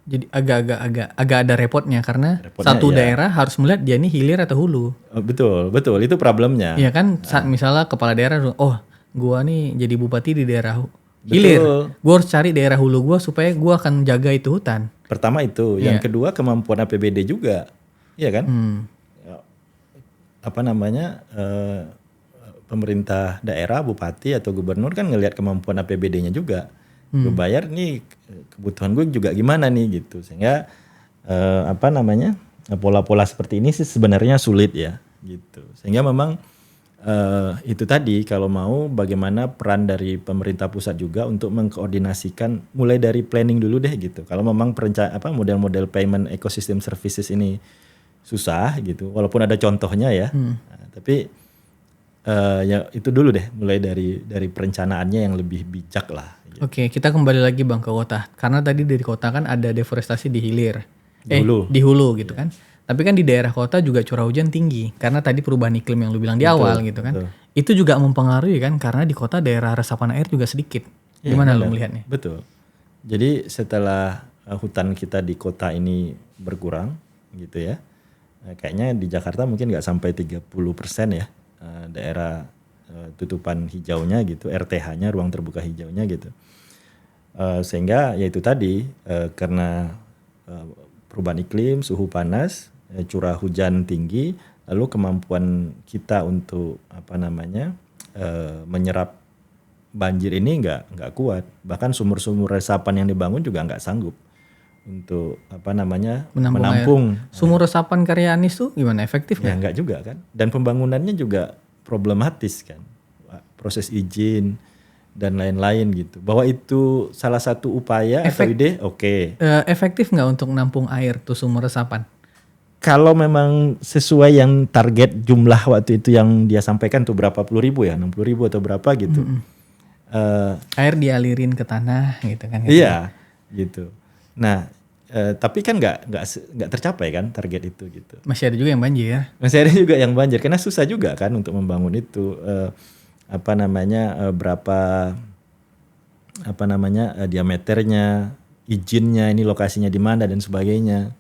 Jadi agak ada repotnya karena satu daerah harus melihat dia ini hilir atau hulu. Betul itu problemnya. Iya kan, misalnya kepala daerah, gua nih jadi bupati di daerah hilir, gua harus cari daerah hulu gua supaya gua akan jaga itu hutan. Pertama itu, yang kedua kemampuan APBD juga, iya kan? Pemerintah daerah, bupati atau gubernur kan ngelihat kemampuan APBD-nya juga. Gue bayar nih kebutuhan gue juga gimana nih gitu, sehingga pola-pola seperti ini sih sebenarnya sulit ya gitu, sehingga memang itu tadi kalau mau bagaimana peran dari pemerintah pusat juga untuk mengkoordinasikan mulai dari planning dulu deh gitu. Kalau memang model-model payment ecosystem services ini susah gitu, walaupun ada contohnya ya, tapi ya itu dulu deh, mulai dari perencanaannya yang lebih bijak lah. Oke, kita kembali lagi Bang ke kota. Karena tadi dari kota kan ada deforestasi di hilir. Di hulu gitu kan. Tapi kan di daerah kota juga curah hujan tinggi. Karena tadi perubahan iklim yang lu bilang di awal gitu kan. Betul. Itu juga mempengaruhi kan, karena di kota daerah resapan air juga sedikit. Gimana lu melihatnya? Betul. Jadi setelah hutan kita di kota ini berkurang gitu ya. Kayaknya di Jakarta mungkin nggak sampai 30% ya daerah tutupan hijaunya gitu, RTH-nya, ruang terbuka hijaunya gitu. Sehingga ya itu tadi karena perubahan iklim, suhu panas, curah hujan tinggi, lalu kemampuan kita untuk menyerap banjir ini nggak kuat. Bahkan sumur-sumur resapan yang dibangun juga nggak sanggup untuk menampung. Sumur resapan karya Anies tuh gimana, efektif Ya nggak juga kan. Dan pembangunannya juga problematis kan. Proses izin dan lain-lain gitu. Bahwa itu salah satu upaya atau ide, oke. Efektif nggak untuk nampung air tuh sumur resapan? Kalau memang sesuai yang target jumlah waktu itu yang dia sampaikan tuh berapa puluh ribu ya, 60 ribu atau berapa gitu. Air dialirin ke tanah gitu kan? Iya, gitu. Nah, tapi kan nggak tercapai kan target itu gitu. Masih ada juga yang banjir. Masih ada juga yang banjir karena susah juga kan untuk membangun itu. Diameternya, izinnya, ini lokasinya di mana dan sebagainya.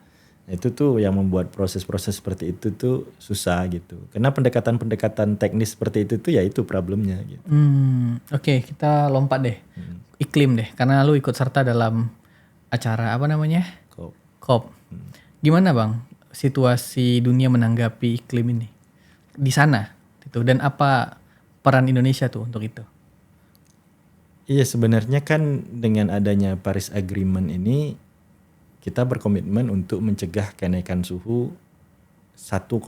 Itu tuh yang membuat proses-proses seperti itu tuh susah gitu. Karena pendekatan-pendekatan teknis seperti itu tuh ya itu problemnya gitu. Oke, kita lompat deh. Iklim deh, karena lu ikut serta dalam acara COP. Gimana Bang situasi dunia menanggapi iklim ini di sana gitu, dan apa peran Indonesia tuh untuk itu? Iya, sebenarnya kan dengan adanya Paris Agreement ini kita berkomitmen untuk mencegah kenaikan suhu 1,5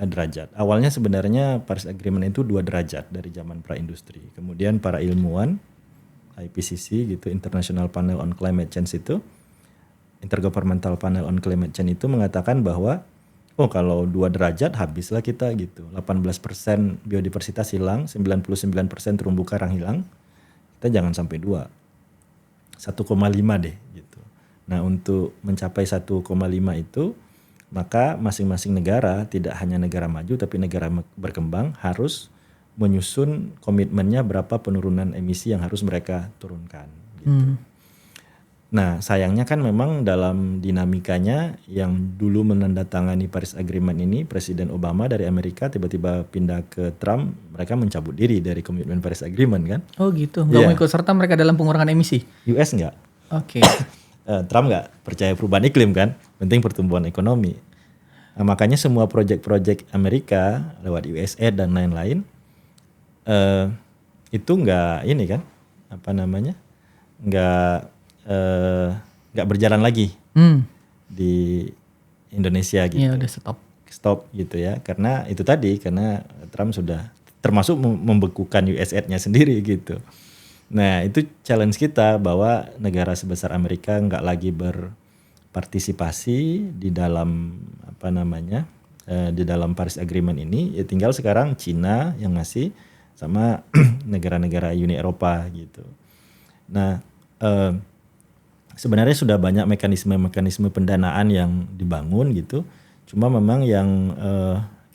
derajat. Awalnya sebenarnya Paris Agreement itu 2 derajat dari zaman praindustri. Kemudian para ilmuwan IPCC gitu, International Panel on Climate Change itu, Intergovernmental Panel on Climate Change itu mengatakan bahwa kalau 2 derajat habislah kita gitu. 18% biodiversitas hilang, 99% terumbu karang hilang. Kita jangan sampai 2. 1,5 deh gitu. Nah, untuk mencapai 1,5 itu, maka masing-masing negara, tidak hanya negara maju tapi negara berkembang, harus menyusun komitmennya berapa penurunan emisi yang harus mereka turunkan gitu. Nah, sayangnya kan memang dalam dinamikanya yang dulu menandatangani Paris Agreement ini, Presiden Obama dari Amerika tiba-tiba pindah ke Trump, mereka mencabut diri dari komitmen Paris Agreement kan. Oh gitu, nggak mau ikut serta mereka dalam pengurangan emisi? US nggak. Oke. Trump nggak percaya perubahan iklim kan, penting pertumbuhan ekonomi. Nah, makanya semua proyek-proyek Amerika lewat USAID dan lain-lain, itu nggak ini kan, nggak berjalan lagi di Indonesia gitu. Iya, udah stop gitu ya, karena itu tadi, karena Trump sudah termasuk membekukan USAID-nya sendiri gitu. Nah, itu challenge kita bahwa negara sebesar Amerika nggak lagi berpartisipasi di dalam di dalam Paris Agreement ini. Ya tinggal sekarang Cina yang ngasih sama negara-negara Uni Eropa gitu. Nah, sebenarnya sudah banyak mekanisme-mekanisme pendanaan yang dibangun gitu. Cuma memang yang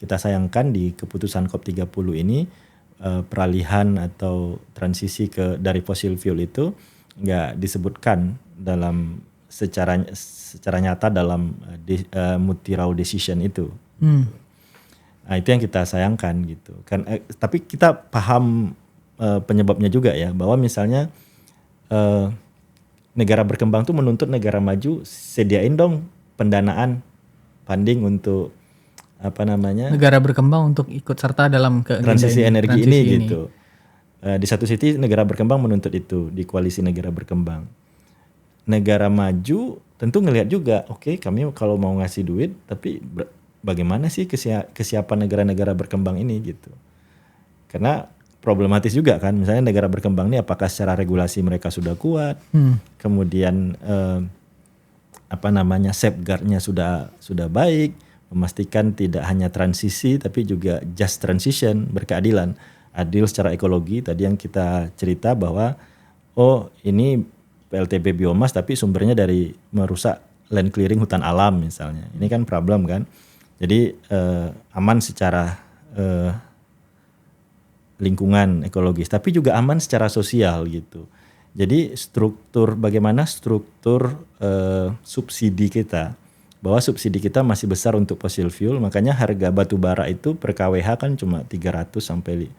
kita sayangkan di keputusan COP30 ini, peralihan atau transisi dari fossil fuel itu nggak disebutkan dalam secara nyata dalam multi-round decision itu. Nah, itu yang kita sayangkan gitu. Kan, tapi kita paham penyebabnya juga ya, bahwa misalnya negara berkembang tuh menuntut negara maju sediain dong pendanaan, funding untuk negara berkembang untuk ikut serta dalam transisi energi ini gitu. Di satu sisi negara berkembang menuntut itu di koalisi negara berkembang. Negara maju tentu ngelihat juga, oke, kami kalau mau ngasih duit, tapi bagaimana sih kesiapan negara-negara berkembang ini gitu. Karena problematis juga kan, misalnya negara berkembang ini apakah secara regulasi mereka sudah kuat, kemudian safeguard-nya sudah baik, memastikan tidak hanya transisi tapi juga just transition, berkeadilan, adil secara ekologi. Tadi yang kita cerita bahwa ini PLTB biomas tapi sumbernya dari merusak land clearing hutan alam misalnya. Ini kan problem kan. Jadi aman secara lingkungan ekologis tapi juga aman secara sosial gitu. Jadi bagaimana struktur subsidi kita, bahwa subsidi kita masih besar untuk fossil fuel, makanya harga batu bara itu per kWh kan cuma 300 sampai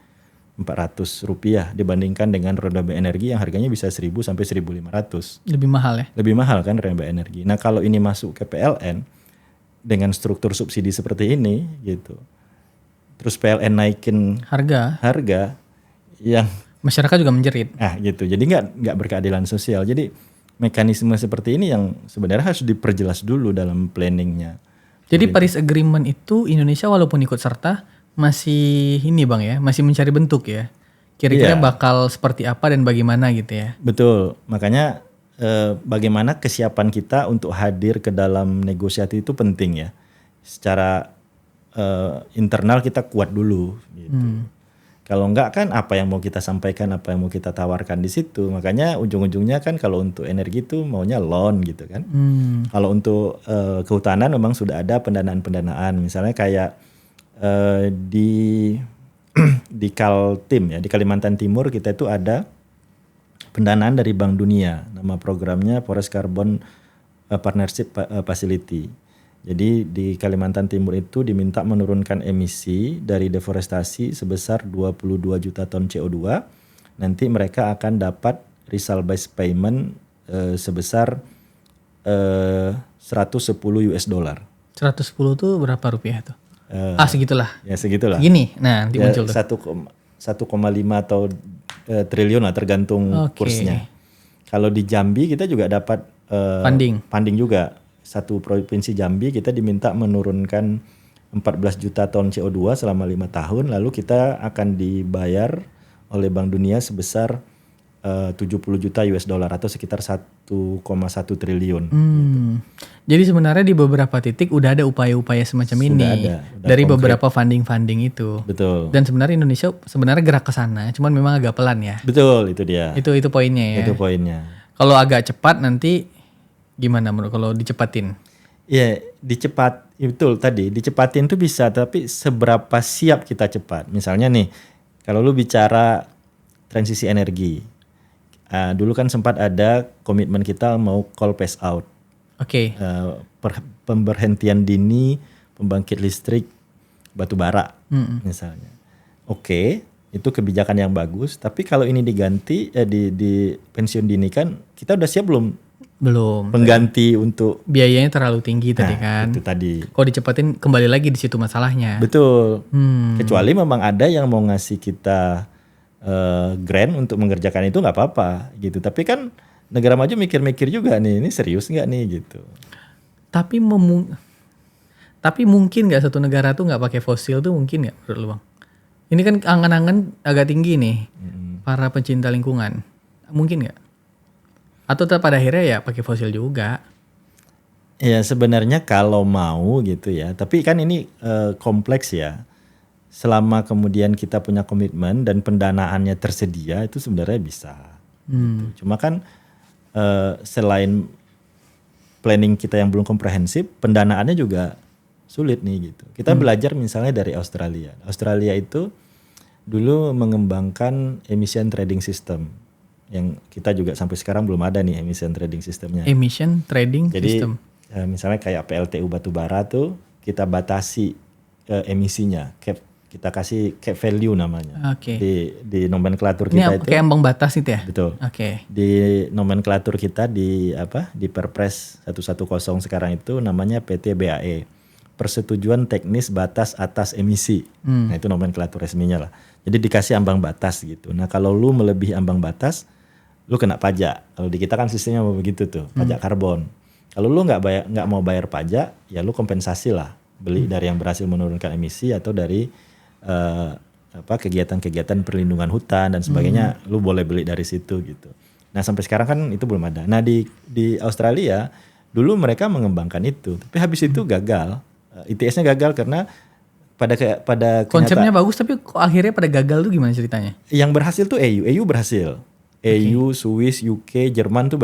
400 rupiah dibandingkan dengan renewable energi yang harganya bisa 1000 sampai 1500. Lebih mahal ya? Lebih mahal kan renewable energi. Nah kalau ini masuk ke PLN dengan struktur subsidi seperti ini gitu, terus PLN naikin harga yang masyarakat juga menjerit. Gitu. Jadi nggak berkeadilan sosial. Jadi mekanisme seperti ini yang sebenarnya harus diperjelas dulu dalam planningnya. Jadi Paris Agreement itu Indonesia walaupun ikut serta masih ini Bang ya, masih mencari bentuk ya. Kira-kira bakal seperti apa dan bagaimana gitu ya. Betul. Makanya bagaimana kesiapan kita untuk hadir ke dalam negosiasi itu penting ya. Secara internal kita kuat dulu gitu. Kalau enggak kan apa yang mau kita sampaikan, apa yang mau kita tawarkan di situ. Makanya ujung-ujungnya kan kalau untuk energi itu maunya loan gitu kan. Kalau untuk kehutanan memang sudah ada pendanaan-pendanaan. Misalnya kayak di Kaltim ya, di Kalimantan Timur kita itu ada pendanaan dari Bank Dunia. Nama programnya Forest Carbon Partnership Facility. Jadi di Kalimantan Timur itu diminta menurunkan emisi dari deforestasi sebesar 22 juta ton CO2. Nanti mereka akan dapat result based payment sebesar 110 US dollar. 110 tuh berapa rupiah tuh? Segitulah. Ya segitulah. Gini, nah nanti muncul tuh. 1,5 atau triliun lah tergantung kursnya. Kalau di Jambi kita juga dapat funding juga. Satu provinsi Jambi kita diminta menurunkan 14 juta ton CO2 selama 5 tahun. Lalu kita akan dibayar oleh Bank Dunia sebesar 70 juta US dollar atau sekitar 1,1 triliun. Gitu. Jadi sebenarnya di beberapa titik udah ada upaya-upaya semacam ini udah dari konkret. beberapa funding itu. Betul. Dan sebenarnya Indonesia gerak ke sana, cuman memang agak pelan ya. Betul, itu dia. Itu poinnya ya. Itu poinnya. Kalau agak cepat nanti gimana menurut kalau dicepatin? Ya, betul tadi dicepatin tuh bisa, tapi seberapa siap kita cepat. Misalnya nih, kalau lu bicara transisi energi, dulu kan sempat ada komitmen kita mau coal phase out. Oke. Pemberhentian dini pembangkit listrik batu bara misalnya. Oke, itu kebijakan yang bagus. Tapi kalau ini diganti di pensiun dini kan kita udah siap belum? Belum. Pengganti untuk biayanya terlalu tinggi tadi kan. Itu tadi. Kalau dicepatin kembali lagi di situ masalahnya. Betul. Kecuali memang ada yang mau ngasih kita grant untuk mengerjakan itu nggak apa-apa gitu. Tapi kan negara maju mikir-mikir juga nih, ini serius nggak nih gitu. Tapi mungkin nggak satu negara tuh nggak pakai fosil tuh mungkin nggak menurut lu Bang? Ini kan angan-angan agak tinggi nih para pencinta lingkungan. Mungkin nggak? Atau pada akhirnya ya pakai fosil juga? Ya sebenarnya kalau mau gitu ya. Tapi kan ini kompleks ya. Selama kemudian kita punya komitmen dan pendanaannya tersedia itu sebenarnya bisa. Gitu. Cuma kan selain planning kita yang belum komprehensif, pendanaannya juga sulit nih gitu. Kita belajar misalnya dari Australia. Australia itu dulu mengembangkan emission trading system. Yang kita juga sampai sekarang belum ada nih emission trading systemnya. Emission trading system. Jadi misalnya kayak PLTU batubara tuh kita batasi emisinya, kita kasih cap value namanya. Di nomenklatur kita itu. Kayak ambang batas itu ya. Betul. Di nomenklatur kita di Perpres 110 sekarang itu namanya PT BAE, Persetujuan Teknis Batas Atas Emisi. Nah itu nomenklatur resminya lah. Jadi dikasih ambang batas gitu. Nah kalau lu melebihi ambang batas, lu kena pajak. Kalau di kita kan sistemnya begitu tuh, pajak karbon. Kalau lu nggak mau bayar pajak, ya lu kompensasi lah, beli dari yang berhasil menurunkan emisi atau dari kegiatan-kegiatan perlindungan hutan dan sebagainya, lu boleh beli dari situ gitu. Nah sampai sekarang kan itu belum ada. Nah di Australia dulu mereka mengembangkan itu, tapi habis itu gagal. ITS-nya gagal karena pada Konsepnya bagus tapi kok akhirnya pada gagal tuh gimana ceritanya? yang berhasil tuh EU berhasil. EU, Swiss, UK, Jerman tuh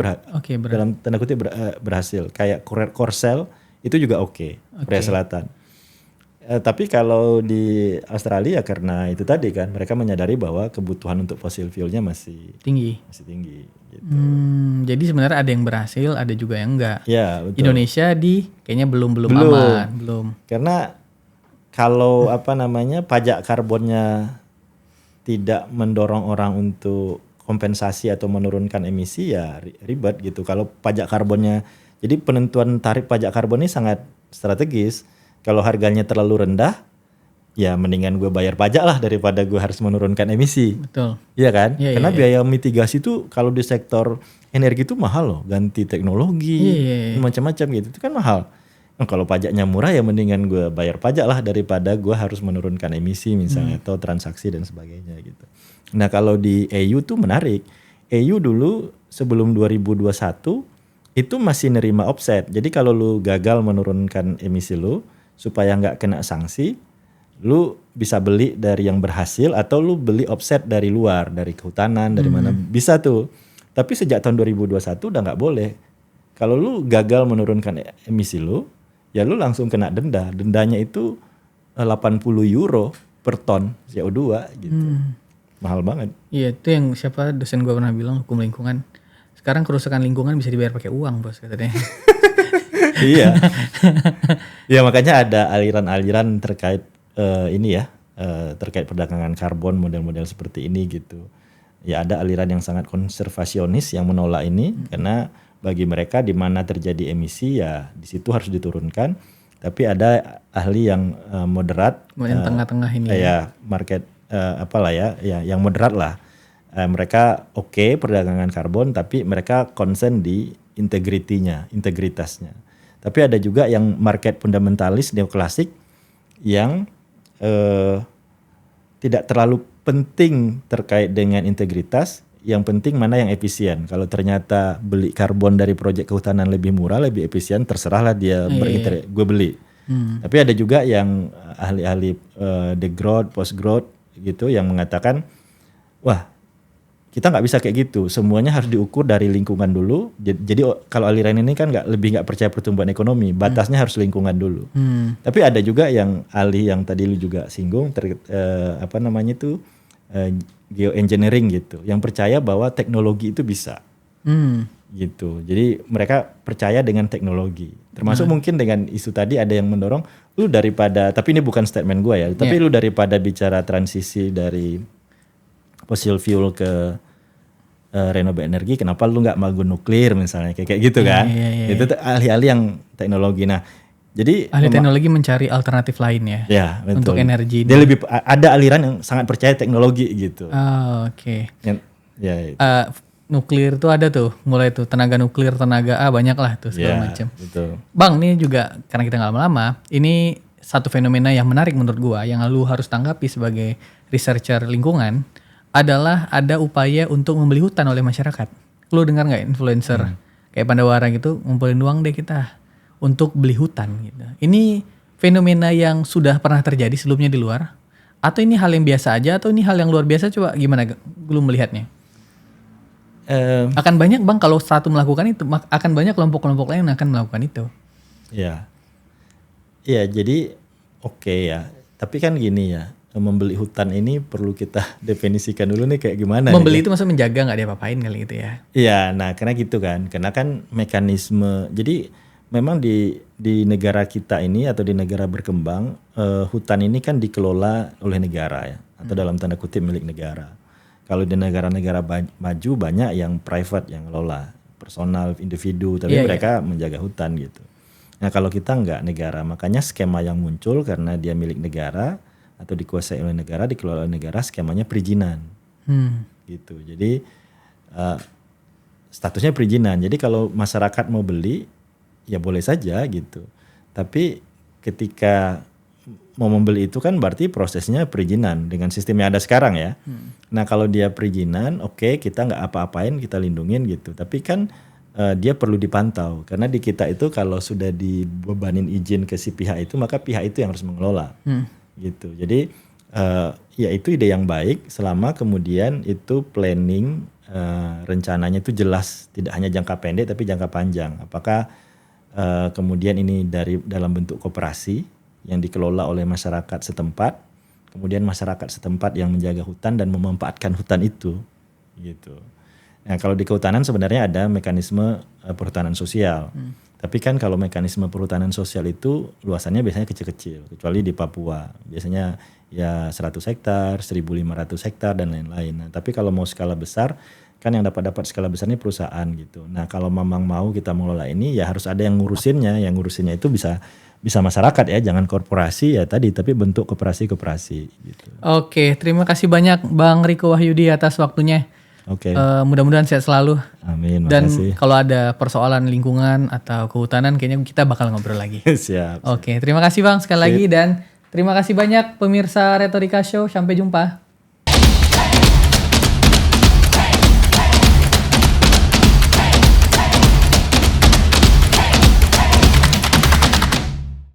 dalam tanda kutip berhasil. Kayak Korsel itu juga oke. Korea Selatan. Tapi kalau di Australia karena itu tadi kan mereka menyadari bahwa kebutuhan untuk fossil fuelnya masih tinggi. Gitu. Jadi sebenarnya ada yang berhasil, ada juga yang enggak. Ya, betul. Indonesia kayaknya belum aman, belum. Karena kalau pajak karbonnya tidak mendorong orang untuk kompensasi atau menurunkan emisi ya ribet gitu. Kalau pajak karbonnya, jadi penentuan tarif pajak karbon ini sangat strategis. Kalau harganya terlalu rendah, ya mendingan gue bayar pajak lah daripada gue harus menurunkan emisi. Betul. Iya kan? Karena biaya mitigasi itu kalau di sektor energi itu mahal loh. Ganti teknologi, macam-macam gitu. Itu kan mahal. Nah, kalau pajaknya murah ya mendingan gue bayar pajak lah daripada gue harus menurunkan emisi misalnya atau transaksi dan sebagainya gitu. Nah kalau di EU tuh menarik. EU dulu sebelum 2021 itu masih nerima offset. Jadi kalau lu gagal menurunkan emisi lu, supaya nggak kena sanksi, lu bisa beli dari yang berhasil atau lu beli offset dari luar, dari kehutanan, dari mana bisa tuh. Tapi sejak tahun 2021 udah nggak boleh. Kalau lu gagal menurunkan emisi lu, ya lu langsung kena denda. Dendanya itu 80 euro per ton CO2 gitu. Mahal banget. Iya, itu yang siapa dosen gua pernah bilang hukum lingkungan. Sekarang kerusakan lingkungan bisa dibayar pakai uang, Bos, katanya. Iya. Ya makanya ada aliran-aliran terkait terkait perdagangan karbon model-model seperti ini gitu. Ya ada aliran yang sangat konservasionis yang menolak ini karena bagi mereka di mana terjadi emisi ya di situ harus diturunkan. Tapi ada ahli yang moderat, yang tengah-tengah ini. Ya market yang moderat lah. Mereka oke perdagangan karbon tapi mereka concern di integritasnya. Tapi ada juga yang market fundamentalis neoklasik yang tidak terlalu penting terkait dengan integritas, yang penting mana yang efisien. Kalau ternyata beli karbon dari proyek kehutanan lebih murah, lebih efisien, terserahlah dia gue beli. Tapi ada juga yang ahli-ahli degrowth, post growth gitu yang mengatakan, wah kita nggak bisa kayak gitu, semuanya harus diukur dari lingkungan dulu. Jadi kalau aliran ini kan nggak percaya pertumbuhan ekonomi, batasnya harus lingkungan dulu. Tapi ada juga yang ahli yang tadi lu juga singgung, geoengineering gitu, yang percaya bahwa teknologi itu bisa, gitu. Jadi mereka percaya dengan teknologi, termasuk mungkin dengan isu tadi ada yang mendorong lu daripada, tapi ini bukan statement gue ya, tapi lu daripada bicara transisi dari fossil fuel ke renewable energi, kenapa lu nggak mau nuklir misalnya kayak gitu kan? Itu ahli-ahli yang teknologi. Nah, jadi ahli teknologi mencari alternatif lain ya. Ya, betul. Untuk energi. Dia lebih ada aliran yang sangat percaya teknologi gitu. Oh, oke. Nuklir tuh ada tuh, mulai tuh tenaga nuklir, tenaga banyak lah tuh segala macam. Betul. Bang, ini juga karena kita nggak lama-lama, ini satu fenomena yang menarik menurut gua yang lu harus tanggapi sebagai researcher lingkungan. Adalah ada upaya untuk membeli hutan oleh masyarakat. Lu dengar nggak influencer kayak Pandawara gitu, ngumpulin uang deh kita untuk beli hutan gitu. Ini fenomena yang sudah pernah terjadi sebelumnya di luar, atau ini hal yang biasa aja, atau ini hal yang luar biasa? Coba gimana lu melihatnya? Akan banyak bang kalau satu melakukan itu, akan banyak kelompok-kelompok lain yang akan melakukan itu. Iya, jadi oke ya. Tapi kan gini ya. Membeli hutan ini perlu kita definisikan dulu nih kayak gimana. Membeli itu maksudnya menjaga nggak diapa-apain kali gitu ya? Iya, nah karena gitu kan, karena kan mekanisme. Jadi memang di negara kita ini atau di negara berkembang, hutan ini kan dikelola oleh negara ya, atau dalam tanda kutip milik negara. Kalau di negara-negara maju banyak yang private yang ngelola, personal, individu, tapi mereka menjaga hutan gitu. Nah kalau kita nggak negara, makanya skema yang muncul karena dia milik negara atau dikuasai oleh negara, dikelola oleh negara, skemanya perizinan, gitu. Jadi statusnya perizinan. Jadi kalau masyarakat mau beli, ya boleh saja gitu. Tapi ketika mau membeli itu kan berarti prosesnya perizinan dengan sistem yang ada sekarang ya. Nah kalau dia perizinan, oke, kita nggak apa-apain, kita lindungin gitu. Tapi kan dia perlu dipantau karena di kita itu kalau sudah dibebanin izin ke si pihak itu maka pihak itu yang harus mengelola gitu. Jadi ya itu ide yang baik selama kemudian itu planning rencananya itu jelas, tidak hanya jangka pendek tapi jangka panjang. Apakah kemudian ini dalam bentuk koperasi yang dikelola oleh masyarakat setempat, kemudian masyarakat setempat yang menjaga hutan dan memanfaatkan hutan itu gitu. Nah, kalau di kehutanan sebenarnya ada mekanisme perhutanan sosial. Tapi kan kalau mekanisme perhutanan sosial itu luasannya biasanya kecil-kecil, kecuali di Papua. Biasanya ya 100 hektar, 1.500 hektar dan lain-lain. Nah, tapi kalau mau skala besar, kan yang dapat skala besar ini perusahaan gitu. Nah, kalau memang mau kita mengelola ini ya harus ada yang ngurusinnya. Yang ngurusinnya itu bisa masyarakat ya, jangan korporasi ya tadi, tapi bentuk koperasi gitu. Oke, terima kasih banyak Bang Riko Wahyudi atas waktunya. Oke. Mudah-mudahan sehat selalu. Amin. Dan Makasih. kalau ada persoalan lingkungan atau kehutanan, kayaknya kita bakal ngobrol lagi. Siap. Oke, terima kasih Bang sekali lagi dan terima kasih banyak pemirsa Retorika Show. Sampai jumpa.